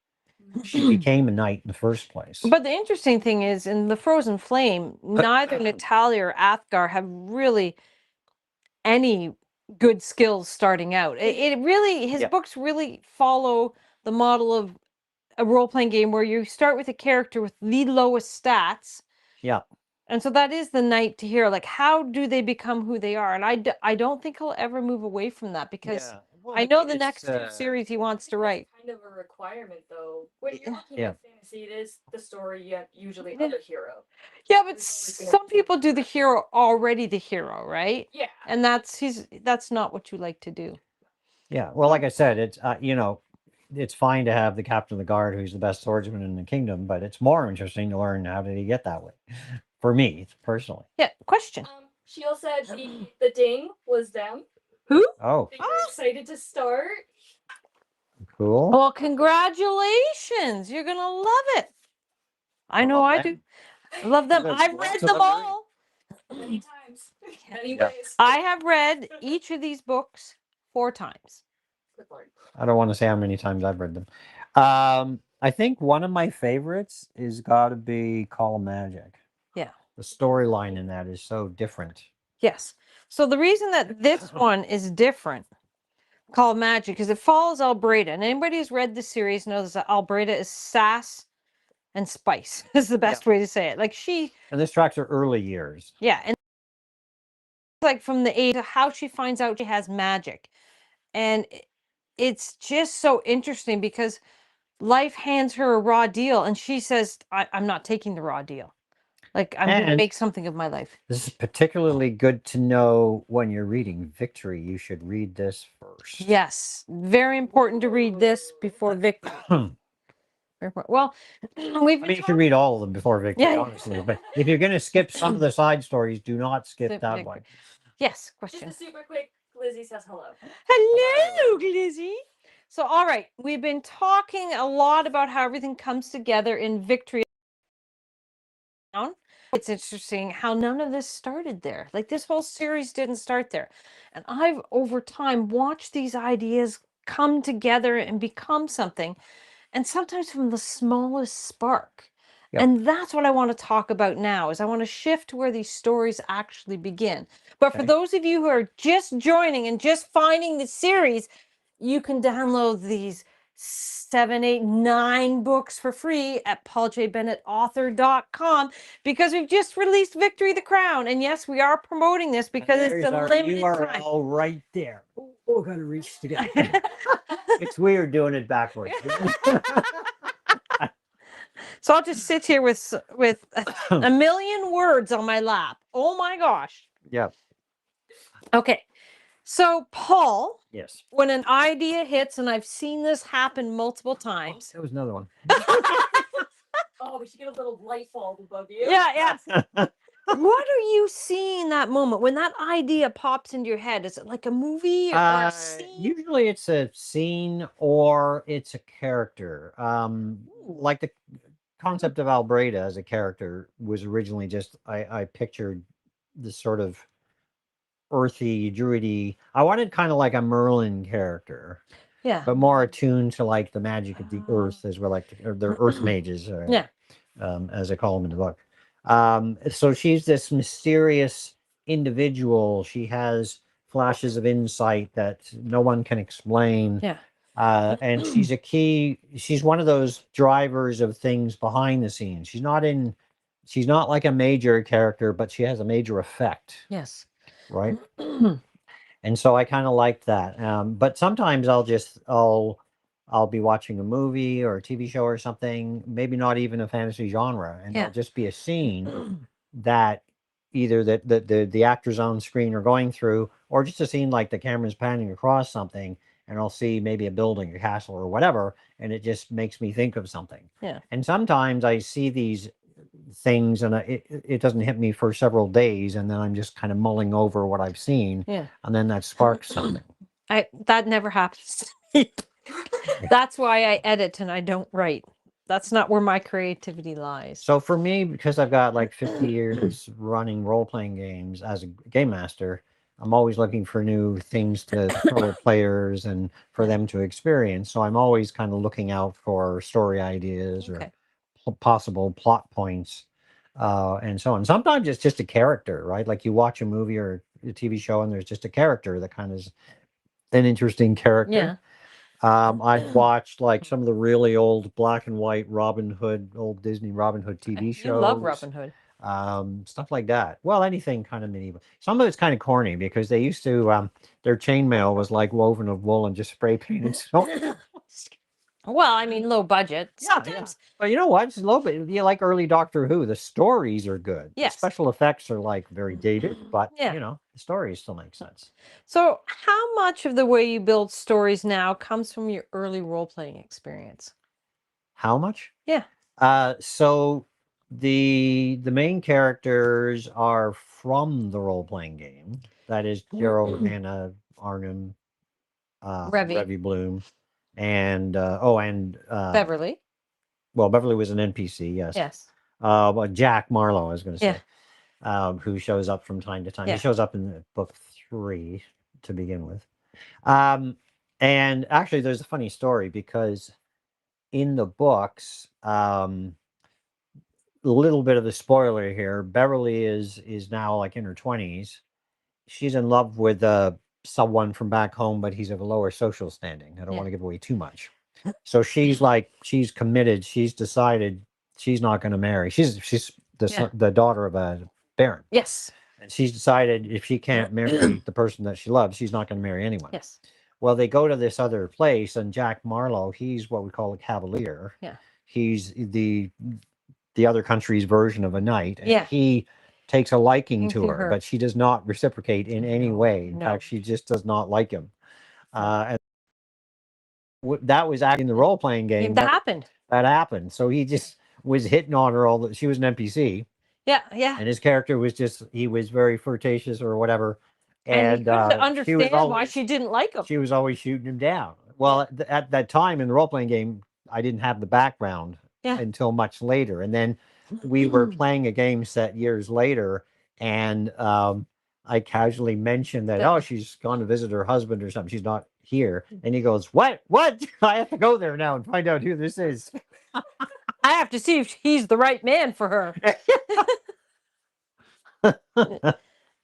she became a knight in the first place. But the interesting thing is, in The Frozen Flame, neither Natalia or Athgar have really any good skills starting out. It really, his Yeah. books really follow the model of a role-playing game where you start with a character with the lowest stats. Yeah. And so that is the knight to hero. Like, how do they become who they are? And I don't think he'll ever move away from that because Well, I know mean, the it's, next 2 series he wants to write. Kind of a requirement though. When you're looking Yeah. at fantasy, it is the story yet usually Yeah. of a hero. Yeah, but There's always gonna some be people do the hero already the hero, right? Yeah. And that's not what you like to do. Yeah. Well, like I said, it's you know, it's fine to have the captain of the guard who's the best swordsman in the kingdom, but it's more interesting to learn how did he get that way. For me, personally. Yeah, question. Sheila said the ding was them. Who? Oh, They were excited to start. cool. Well, congratulations. You're going to love it. I know I do. I love them. Good. I've Well, read so them let me all. Many times. Many Yeah. ways. I have read each of these books 4 times. Good Lord. I don't want to say how many times I've read them. I think one of my favorites is got to be Call of Magic. Yeah. The storyline in that is so different. Yes. So the reason that this one is different, called Magic, is it follows Albreda. And anybody who's read the series knows that Albreda is sass and spice is the best way to say it. Like And this tracks her early years. yeah, and like from the age of how she finds out she has magic. And it's just so interesting because life hands her a raw deal and she says, I'm not taking the raw deal. Like, I'm going to And- make something of my life. This is particularly good to know when you're reading Victory. You should read this first. first. Yes, very important to read this before victory. Well, we've been You can read all of them before victory, Yeah, yeah. honestly. But if you're going to skip some of the side stories, do not skip that Victory. one. Yes, Just question. a super quick. Lizzie says hello. Hello, Lizzie. So, all right, we've been talking a lot about how everything comes together in Victory. It's interesting how none of this started there. Like this whole series didn't start there. And I've over time watched these ideas come together and become something, and sometimes from the smallest spark. Yep. And that's what I want to talk about now is I want to shift to where these stories actually begin. But for Okay. those of you who are just joining and just finding the series, you can download these 7, 8, 9 books for free at pauljbennetauthor.com because we've just released Victory the Crown. And yes, we are promoting this because it's There's a our limited time. URL right there. Oh, gotta reach together. It's weird doing it backwards. So I'll just sit here with a million words on my lap. Oh my gosh. Yeah. Okay. So Paul, Yes. when an idea hits, and I've seen this happen multiple times. There was another one. Oh, we should get a little light bulb above you. Yeah. What are you seeing in that moment when that idea pops into your head? Is it like a movie or a scene? Usually it's a scene or it's a character. Like the concept of Albreda as a character was originally just I pictured this sort of earthy, druidy. I wanted kind of like a Merlin character, Yeah. but more attuned to like the magic of the earth, as well, like or the earth mages, Yeah. as I call them in the book. So she's this mysterious individual. She has flashes of insight that no one can explain. Yeah. And she's one of those drivers of things behind the scenes. She's not like a major character, but she has a major effect. Yes. Right. And so I kind of liked that. But sometimes I'll be watching a movie or a TV show or something, maybe not even a fantasy genre, and Yeah. there'll just be a scene that either the actors on screen are going through, or just a scene like the camera's panning across something, and I'll see maybe a building, a castle, or whatever, and it just makes me think of something. Yeah. And sometimes I see these things and it doesn't hit me for several days, and then I'm just kind of mulling over what I've seen. Yeah. And then that sparks something. That never happens to me. That's why I edit and I don't write. That's not where my creativity lies. So for me, because I've got like 50 years running role-playing games as a game master, I'm always looking for new things to throw at players and for them to experience. So I'm always kind of looking out for story ideas or possible plot points, and so on. Sometimes it's just a character, right? Like you watch a movie or a TV show and there's just a character that kind of is an interesting character. Yeah. I've watched like some of the really old black and white Robin Hood, old Disney Robin Hood TV shows. You love Robin Hood. Stuff like that. Well, anything kind of medieval. Some of it's kind of corny because they used to, their chainmail was like woven of wool and just spray painted. So, Well, I mean, low budget. yeah. But you know what? It's a little bit, you like early Doctor Who. The stories are good. Yes. The special effects are like very dated, but Yeah. the stories still make sense. So, how much of the way you build stories now comes from your early role playing experience? How much? Yeah. So the main characters are from the role playing game. That is Gerald, Hannah, Arnhem, Revy Bloom, and Beverly. Well, Beverly was an NPC, yes. Yes. But Jack Marlowe, I was going to say, who shows up from time to time. Yeah. He shows up in book 3 to begin with. And actually, there's a funny story because in the books, a little bit of a spoiler here. Beverly is now like in her 20s. She's in love with someone from back home, but he's of a lower social standing. I don't want to give away too much. So she's committed. She's decided she's not going to marry. She's the daughter of a baron. Yes. And she's decided if she can't marry the person that she loves, she's not going to marry anyone. Yes. Well, they go to this other place, and Jack Marlowe, he's what we call a cavalier. Yeah. He's the other country's version of a knight. And Yeah. he takes a liking to her, but she does not reciprocate in any way. In No. fact, she just does not like him. And that was actually in the role playing game. That happened. That happened. So he just was hitting on her all the. She was an NPC. Yeah, yeah. And his character was just he was very flirtatious or whatever. And he couldn't she understand was why always, she didn't like him. she was always shooting him down. Well, at that time in the role playing game, I didn't have the background until much later, and then we were playing a game set years later, and I casually mentioned that oh, she's gone to visit her husband or something. She's not here, and he goes, "What? What? I have to go there now and find out who this is." I have to see if he's the right man for her.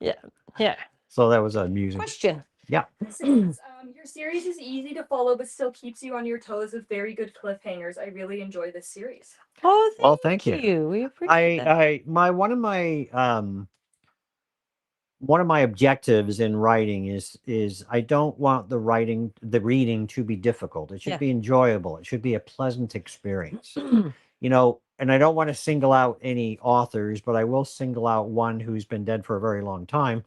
Yeah, yeah. So that was amusing. Question. Yeah. Your series is easy to follow, but still keeps you on your toes with very good cliffhangers. I really enjoy this series. Oh, thank you. We appreciate that. One of my objectives in writing is I don't want the reading to be difficult. It should be enjoyable. It should be a pleasant experience. And I don't want to single out any authors, but I will single out one who's been dead for a very long time.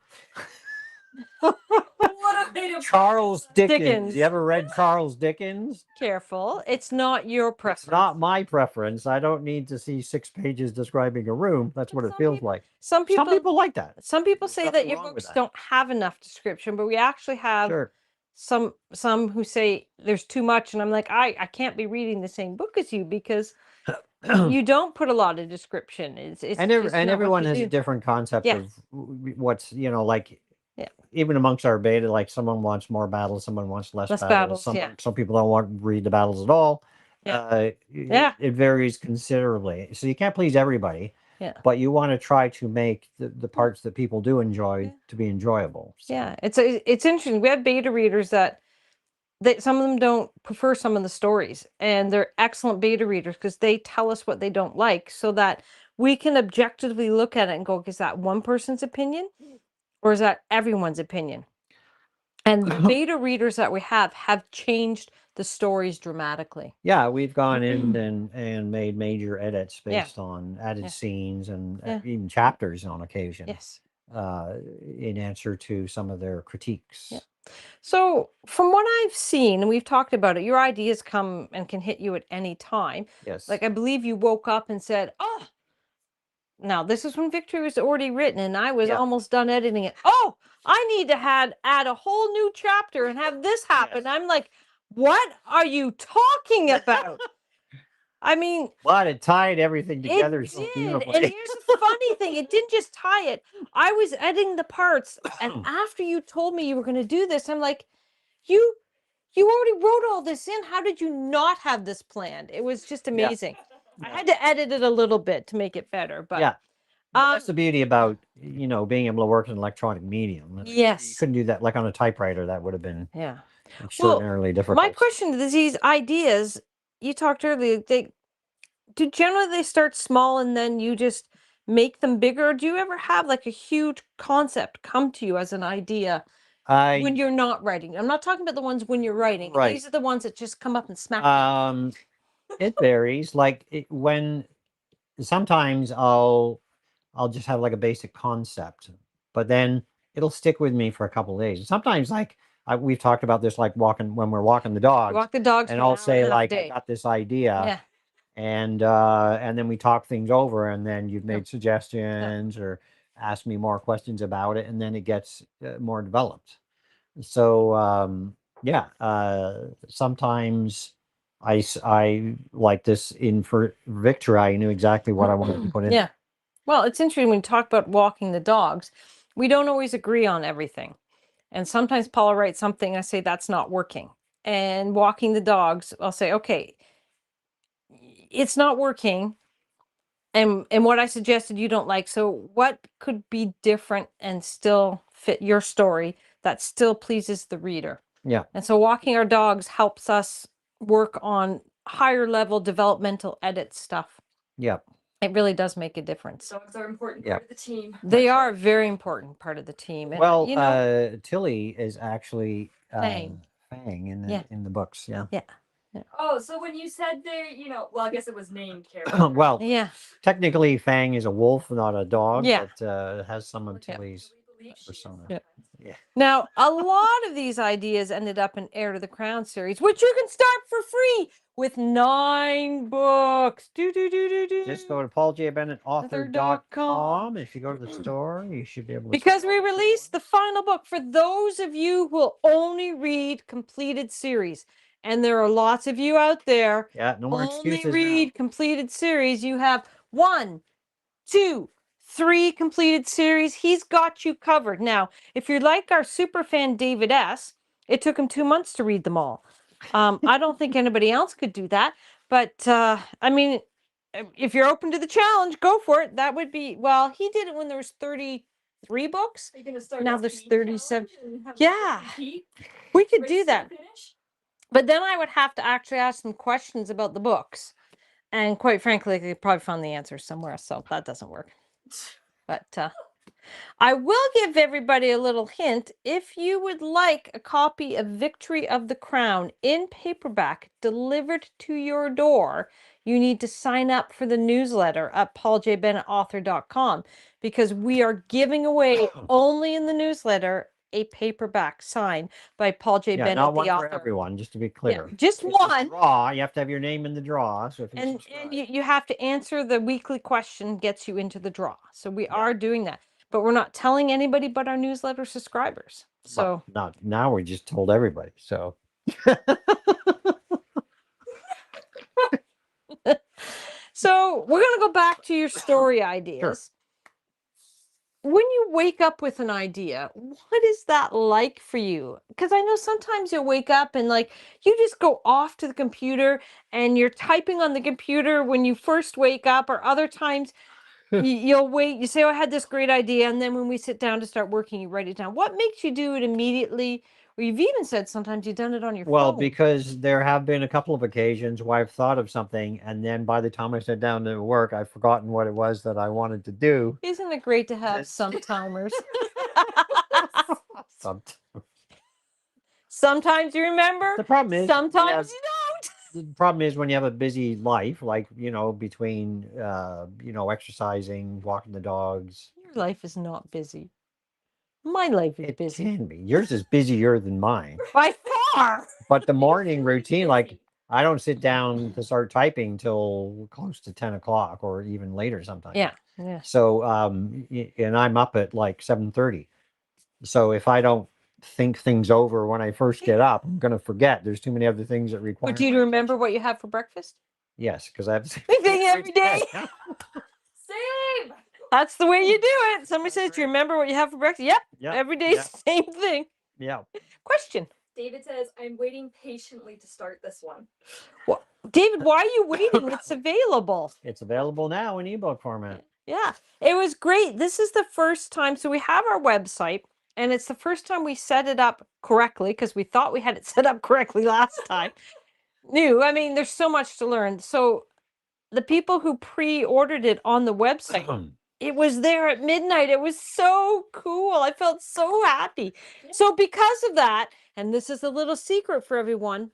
Charles Dickens. You ever read Charles Dickens? Careful. It's not your preference. It's not my preference. I don't need to see 6 pages describing a room. That's what it feels like. Some people like that. Some people say that your books don't have enough description, but we actually have some who say there's too much. And I'm like, I can't be reading the same book as you because you don't put a lot of description. It's everyone has a different concept of what's, like even amongst our beta, like someone wants more battles, someone wants less battles. Some people don't want to read the battles at all. It varies considerably. So you can't please everybody. But you want to try to make the parts that people do enjoy to be enjoyable. So. Yeah, it's interesting. We have beta readers that some of them don't prefer some of the stories, and they're excellent beta readers because they tell us what they don't like, so that we can objectively look at it and go, is that one person's opinion, or is that everyone's opinion? And the beta readers that we have changed the stories dramatically. Yeah, we've gone in and made major edits based on added scenes and even chapters on occasion. Yes. In answer to some of their critiques. Yeah. So from what I've seen, and we've talked about it, your ideas come and can hit you at any time. Yes. Like I believe you woke up and said, oh, now this is when Victory was already written and I was almost done editing it. Oh, I need to add a whole new chapter and have this happen. I'm like, what are you talking about? I mean, but it tied everything together so beautifully. And here's the funny thing, it didn't just tie it. I was editing the parts, and after you told me you were going to do this, I'm like, you already wrote all this in. How did you not have this planned? It was just amazing. I had to edit it a little bit to make it better, but that's the beauty about being able to work in an electronic medium. Yes, you couldn't do that like on a typewriter. That would have been extraordinarily difficult. My question to these ideas. You talked earlier, they generally start small and then you just make them bigger. Or do you ever have like a huge concept come to you as an idea when you're not writing? I'm not talking about the ones when you're writing. Right. These are the ones that just come up and smack you. It varies. Like when sometimes I'll just have like a basic concept, but then it'll stick with me for a couple of days. Sometimes we've talked about this, like when we're walking the dogs. Walk the dogs, and I'll say like, I got this idea, and then we talk things over, and then you've made suggestions or asked me more questions about it, and then it gets more developed. So sometimes I like this for Victory. I knew exactly what I wanted to put in. Yeah. Well, it's interesting when you talk about walking the dogs. We don't always agree on everything. And sometimes Paula writes something, I say, that's not working. And walking the dogs, I'll say, okay, it's not working. And what I suggested you don't like. So what could be different and still fit your story that still pleases the reader? Yeah. And so walking our dogs helps us work on higher level developmental edit stuff. Yeah. It really does make a difference. Dogs are an important part of the team. They are a very important part of the team. And, well, Tilly is actually Fang in the books. Yeah. Yeah. Oh, so when you said there, well, I guess it was named character. Well, technically Fang is a wolf, not a dog. Yeah. But has some of Tilly's persona. Yeah. Yeah. Now, a lot of these ideas ended up in Heir to the Crown series, which you can start for free with 9 books. Just go to pauljbennetauthor.com. Author.com. If you go to the store, you should be able to. Because we released the final book for those of you who will only read completed series. And there are lots of you out there. Yeah, no more Only excuses. read completed series. You have 1, 2, 3 completed series. He's got you covered. Now, if you're like our super fan David S., it took him 2 months to read them all. I don't think anybody else could do that. But I mean, if you're open to the challenge, go for it. That would be, well, he did it when there was 33 books. Are you gonna start Now a there's speed 37. challenge and have a Yeah. compete We could race do to that. the finish? But then I would have to actually ask some questions about the books. And quite frankly, they probably found the answers somewhere. So that doesn't work. But I will give everybody a little hint. If you would like a copy of Victory of the Crown in paperback delivered to your door, you need to sign up for the newsletter at pauljbennetauthor.com, because we are giving away only in the newsletter a paperback signed by Paul J. Yeah, Bennett, not the one for author. everyone, just to be Yeah, clear. just It's a one. draw. You have to have your name in the draw. So if you And subscribe. you have to answer the weekly question gets you into the draw. So we Yeah. are doing that. But we're not telling anybody but our newsletter subscribers. So Well, now we just told everybody. So so we're gonna go back to your story ideas. When you wake up with an idea, what is that like for you? Because I know sometimes you'll wake up and like you just go off to the computer and you're typing on the computer when you first wake up, or other times you'll wait, you say, oh, I had this great idea. And then when we sit down to start working, you write it down. What makes you do it immediately? Or you've even said sometimes you've done it on your well, phone. because there have been a couple of occasions where I've thought of something, and then by the time I sit down to work, I've forgotten what it was that I wanted to do. Isn't it great to have That's- some timers? Somet- Sometimes you remember. The problem is, Sometimes yeah, you don't. the problem is when you have a busy life, like between exercising, walking the dogs. Your life is not busy. My life is It busy. can be. Yours is busier than mine. By far. But the morning routine, like I don't sit down to start typing till close to 10 o'clock or even later sometimes. Yeah. Yeah. So, and I'm up at like 7:30. So if I don't think things over when I first get up, I'm going to forget. There's too many other things that require. But do you my remember attention. what you have for breakfast? Yes, because I have the same Thing every day. Same. That's the way you do it. Somebody says, do you remember what you have for breakfast? Yep. Yep, Every day, yep. same thing. Yeah. Question. David says, I'm waiting patiently to start this one. Well, David, why are you waiting? It's available. It's available now in ebook format. Yeah, it was great. This is the first time. So we have our website, and it's the first time we set it up correctly, because we thought we had it set up correctly last time. New. I mean, there's so much to learn. So the people who pre-ordered it on the website, it was there at midnight. It was so cool. I felt so happy. So because of that, and this is a little secret for everyone,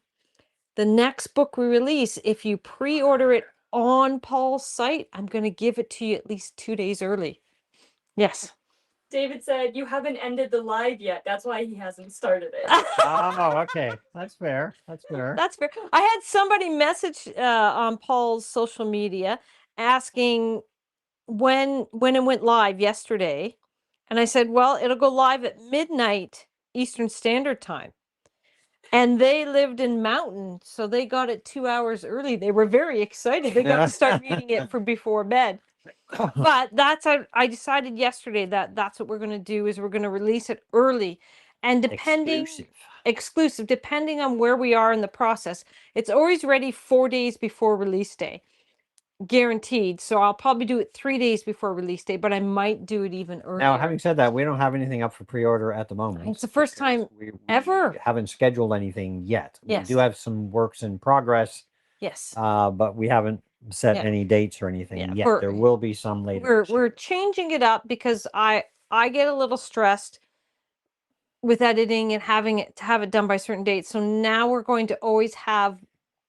the next book we release, if you pre-order it on Paul's site, I'm going to give it to you at least 2 days early. Yes. David said, you haven't ended the live yet. That's why he hasn't started it. Oh, okay. That's fair. That's fair. That's fair. I had somebody message on Paul's social media asking when it went live yesterday. And I said, well, it'll go live at midnight Eastern Standard Time. And they lived in Mountain, so they got it 2 hours early. They were very excited. They got to start reading it for before bed. But I decided yesterday that that's what we're going to do, is we're going to release it early. And exclusive, depending on where we are in the process. It's always ready 4 days before release day. Guaranteed. So I'll probably do it 3 days before release day, but I might do it even earlier. Now, having said that, we don't have anything up for pre-order at the moment. It's the first time we ever. haven't scheduled anything yet. Yes. We do have some works in progress. Yes. But we haven't set any dates or anything yet. There will be some later. We're changing it up because I get a little stressed with editing and having it to have it done by certain dates. So now we're going to always have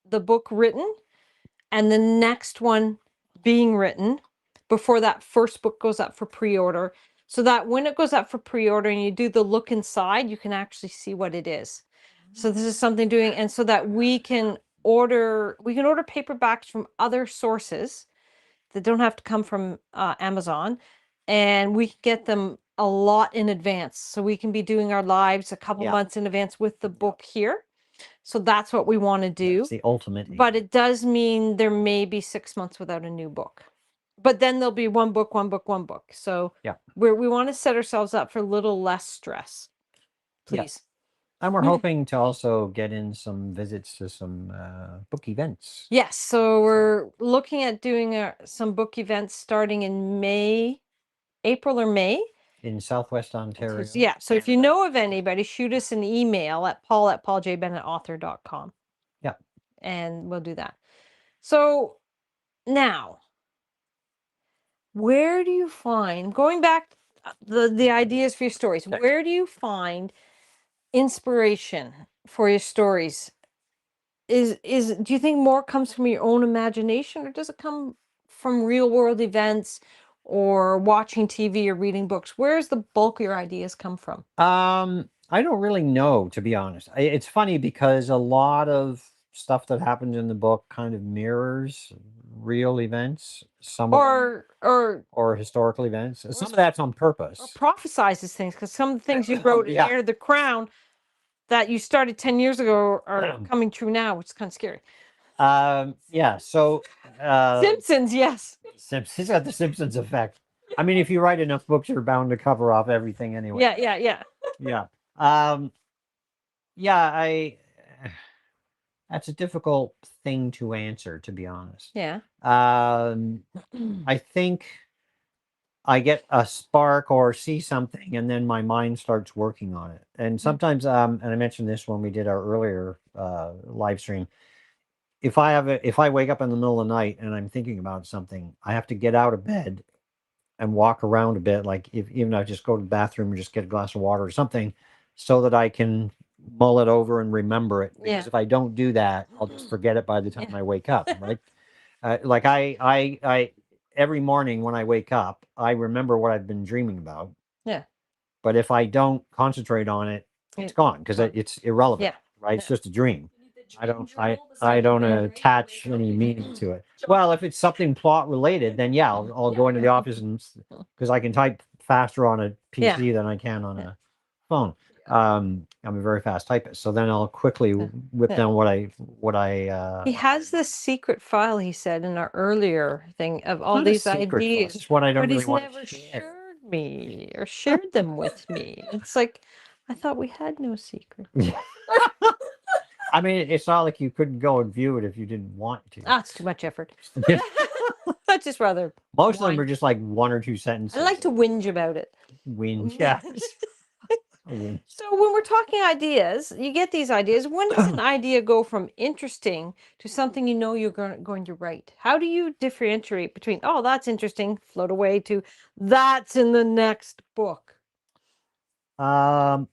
the book written and the next one being written before that first book goes up for pre-order. so that when it goes up for pre-order and you do the look inside, you can actually see what it is. So this is something doing, and so that we can order paperbacks from other sources that don't have to come from Amazon, and we can get them a lot in advance. So we can be doing our lives a couple months in advance with the book here. So that's what we want to do. It's the ultimate. But it does mean there may be 6 months without a new book. But then there'll be one book, one book, one book. So we want to set ourselves up for a little less stress. Please. And we're hoping to also get in some visits to some book events. Yes. So we're looking at doing some book events starting in April or May. In Southwest Ontario. Yeah. So if you know of anybody, shoot us an email at paul@pauljbennetauthor.com. Yeah. And we'll do that. So now, where do you find, going back the ideas for your stories, where do you find inspiration for your stories? Do you think more comes from your own imagination, or does it come from real world events or watching TV or reading books? Where's the bulk of your ideas come from? I don't really know, to be honest. It's funny because a lot of stuff that happens in the book kind of mirrors real events, some or historical events. Some of that's on purpose. Or prophesizes things, because some of the things you wrote in Heir to the Crown that you started 10 years ago are coming true now, which is kind of scary. So Simpsons, yes. Simpsons got the Simpsons effect. I mean, if you write enough books, you're bound to cover off everything anyway. Yeah. That's a difficult thing to answer, to be honest. Yeah. I think I get a spark or see something, and then my mind starts working on it. And sometimes, and I mentioned this when we did our earlier live stream. If I wake up in the middle of the night and I'm thinking about something, I have to get out of bed and walk around a bit. Like even I just go to the bathroom and just get a glass of water or something, so that I can mull it over and remember it. Because if I don't do that, I'll just forget it by the time I wake up. Right? Like I every morning when I wake up, I remember what I've been dreaming about. Yeah. But if I don't concentrate on it, it's gone because it's irrelevant. Right? It's just a dream. I don't attach any meaning to it. Well, if it's something plot related, then I'll go into the office and because I can type faster on a PC than I can on a phone. I'm a very fast typist, so then I'll quickly whip down what I. He has this secret file, he said in our earlier thing, of all these ideas. It's what I don't but really he's want never to share. shared me or shared them with me. It's like, I thought we had no secret. I mean, it's not like you couldn't go and view it if you didn't want to. That's too much effort. I'd just rather. Most of them are just like one or two sentences. I like to whinge about it. Whinge, yeah. So when we're talking ideas, you get these ideas. When does an idea go from interesting to something you know you're going to write? How do you differentiate between, oh, that's interesting, float away, to that's in the next book? For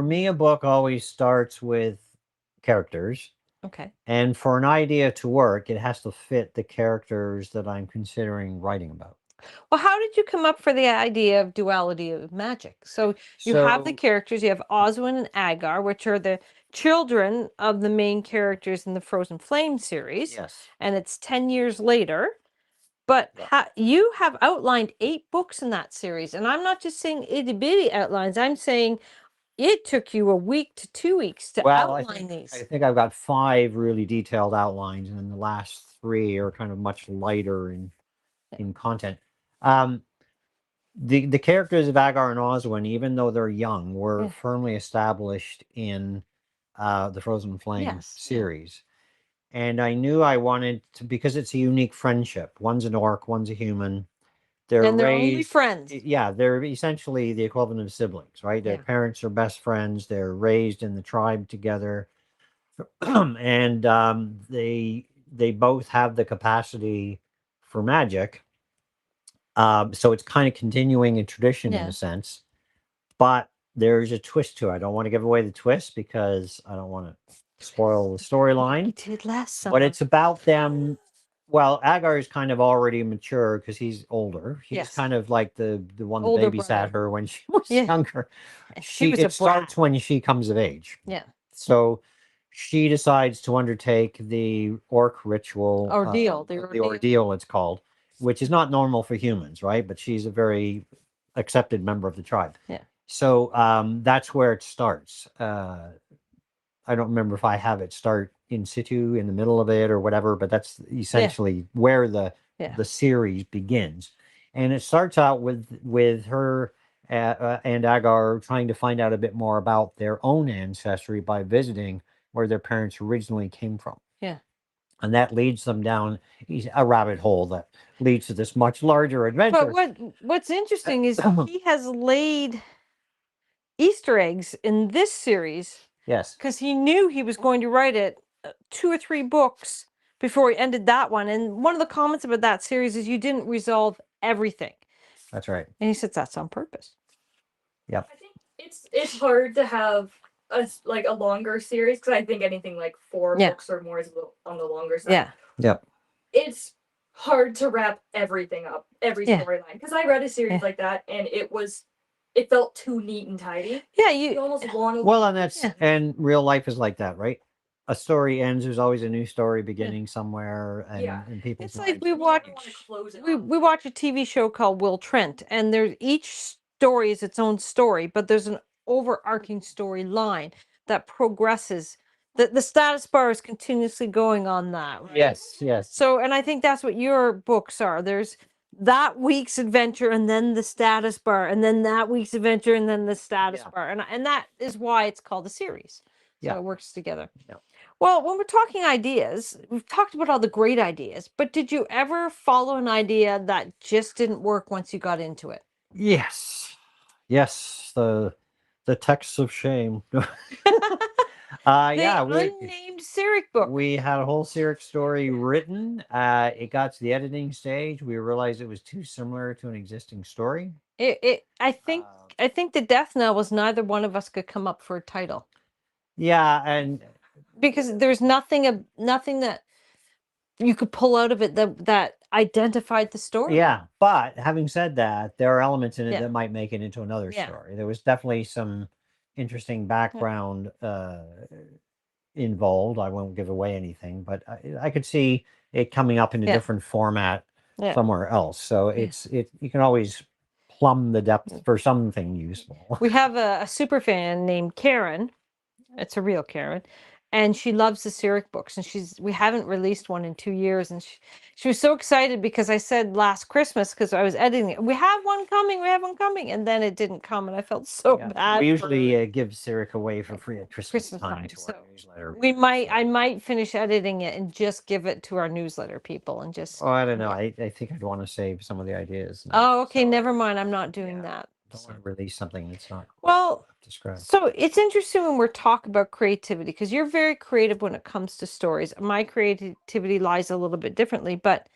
me, a book always starts with characters. Okay. And for an idea to work, it has to fit the characters that I'm considering writing about. Well, how did you come up for the idea of duality of magic? So you have the characters, you have Oswin and Agar, which are the children of the main characters in the Frozen Flame series. Yes. And it's 10 years later. But you have outlined 8 books in that series. And I'm not just saying itty bitty outlines. I'm saying it took you a week to 2 weeks to outline these. I think I've got 5 really detailed outlines, and then the last 3 are kind of much lighter in content. The characters of Agar and Oswin, even though they're young, were firmly established in the Frozen Flame series. And I knew I wanted to, because it's a unique friendship. One's an orc, one's a human. They're only friends. Yeah, they're essentially the equivalent of siblings, right? Their parents are best friends. They're raised in the tribe together. And they both have the capacity for magic. So it's kind of continuing a tradition in a sense. But there's a twist to it. I don't want to give away the twist because I don't want to spoil the storyline. It did last summer. But it's about them Well, Agar is kind of already mature because he's older. He's Yes. kind of like the one that Older babysat brother. her when she was Yeah. younger. She was a It starts brat. when she comes of age. Yeah. So she decides to undertake the orc ritual Ordeal. the ordeal it's called, which is not normal for humans, right? But she's a very accepted member of the tribe. Yeah. So that's where it starts. I don't remember if I have it start in situ in the middle of it or whatever, but that's essentially where the series begins. And it starts out with her and Agar trying to find out a bit more about their own ancestry by visiting where their parents originally came from. Yeah. And that leads them down a rabbit hole that leads to this much larger adventure. But what's interesting is he has laid Easter eggs in this series. Yes. Because he knew he was going to write it 2 or 3 books before he ended that one. And one of the comments about that series is you didn't resolve everything. That's right. And he said that's on purpose. Yep. I think it's hard to have a longer series because I think anything like 4 books or more is on the longer side. Yeah. Yep. It's hard to wrap everything up, every storyline. Because I read a series like that and it felt too neat and tidy. Yeah, You almost want to. Well, and real life is like that, right? A story ends. There's always a new story beginning somewhere, and people. It's like we watch a TV show called Will Trent, and there's each story is its own story, but there's an overarching storyline that progresses. The status bar is continuously going on that. Right? Yes, yes. So, and I think that's what your books are. There's that week's adventure, and then the status bar, and then that week's adventure, and then the status bar, and that is why it's called a series. So it works together. Yeah. Well, when we're talking ideas, we've talked about all the great ideas, but did you ever follow an idea that just didn't work once you got into it? Yes. Yes. The texts of shame. Unnamed Cyric book. We had a whole Cyric story written. It got to the editing stage. We realized it was too similar to an existing story. I think the death knell was neither one of us could come up for a title. Yeah, and because there's nothing that you could pull out of it that identified the story. Yeah, but having said that, there are elements in it that might make it into another story. There was definitely some interesting background involved. I won't give away anything, but I could see it coming up in a different format somewhere else. So you can always plumb the depth for something useful. We have a super fan named Karen. It's a real Karen. And she loves the Cyric books, and we haven't released one in 2 years, and she was so excited because I said last Christmas, because I was editing it, we have one coming, and then it didn't come, and I felt so bad. We usually give Cyric away for free at Christmas time to our newsletter. I might finish editing it and just give it to our newsletter people and just. Oh, I don't know. I think I'd want to save some of the ideas. Oh, okay. Never mind. I'm not doing that. Don't want to release something that's not described. So it's interesting when we're talking about creativity, because you're very creative when it comes to stories. My creativity lies a little bit differently, but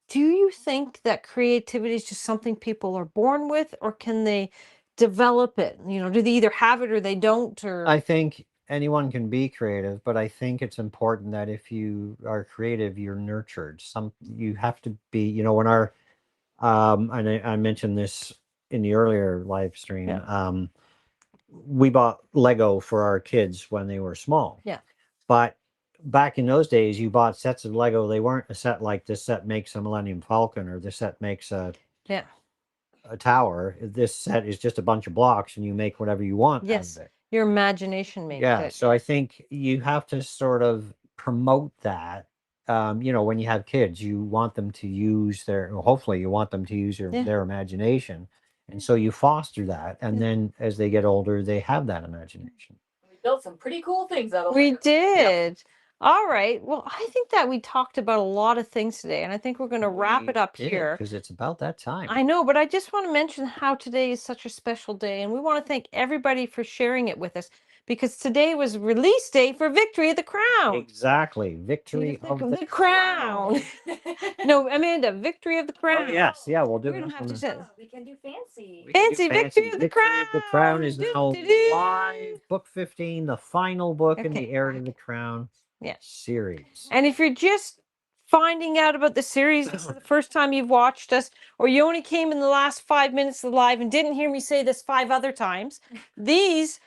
do you think that creativity is just something people are born with, or can they develop it? Do they either have it or they don't? Or I think anyone can be creative, but I think it's important that if you are creative, you're nurtured. You have to be, when our and I mentioned this in the earlier live stream. We bought Lego for our kids when they were small. Yeah. But back in those days, you bought sets of Lego. They weren't a set like this set makes a Millennium Falcon, or this set makes a tower. This set is just a bunch of blocks, and you make whatever you want out of it. Your imagination makes it. So I think you have to sort of promote that. When you have kids, you want them to use hopefully you want them to use their imagination. And so you foster that. And then as they get older, they have that imagination. We built some pretty cool things out of it. We did. Yep. All right. Well, I think that we talked about a lot of things today, and I think we're going to wrap it up here. Because it's about that time. I know, but I just want to mention how today is such a special day, and we want to thank everybody for sharing it with us, because today was release day for Victory of the Crown. Exactly. Victory of the Crown. No, Amanda, Victory of the Crown. Oh, yes. Yeah, we'll do we it. Don't have to say. We can do fancy. Fancy Victory of the Crown. The Crown is now live. Book 15, the final book in the Heir to the Crown series. And if you're just finding out about the series, this is the first time you've watched us, or you only came in the last 5 minutes of the live and didn't hear me say this 5 other times, these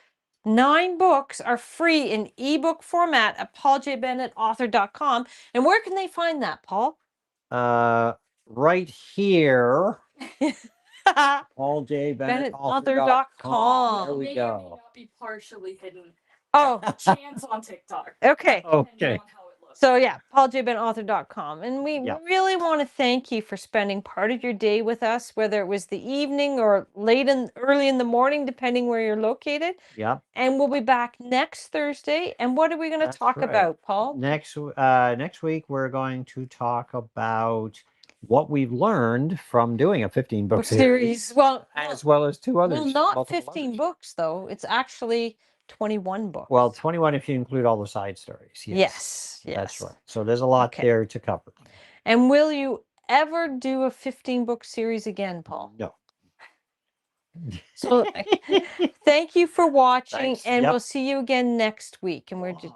9 books are free in ebook format at pauljbennetauthor.com. And where can they find that, Paul? Right here. pauljbennetauthor.com. There we May or may go. not be partially hidden. Oh, Chance on TikTok. okay. depending Okay. on how it looks. So yeah, pauljbennetauthor.com. And we Yeah. really want to thank you for spending part of your day with us, whether it was the evening or early in the morning, depending where you're located. Yep. And we'll be back next Thursday. And what are we going to That's talk right. about, Paul? Next week we're going to talk about what we've learned from doing a 15-book Book series, Well, as well as 2 others. well, not multiple 15 others. books, though. It's actually 21 books. Well, 21 if you include all the side stories. Yes. That's right. So there's a lot Okay. there to cover. And will you ever do a 15-book series again, Paul? No. So thank you for watching, Thanks. and Yep. we'll see you again next week. And we're just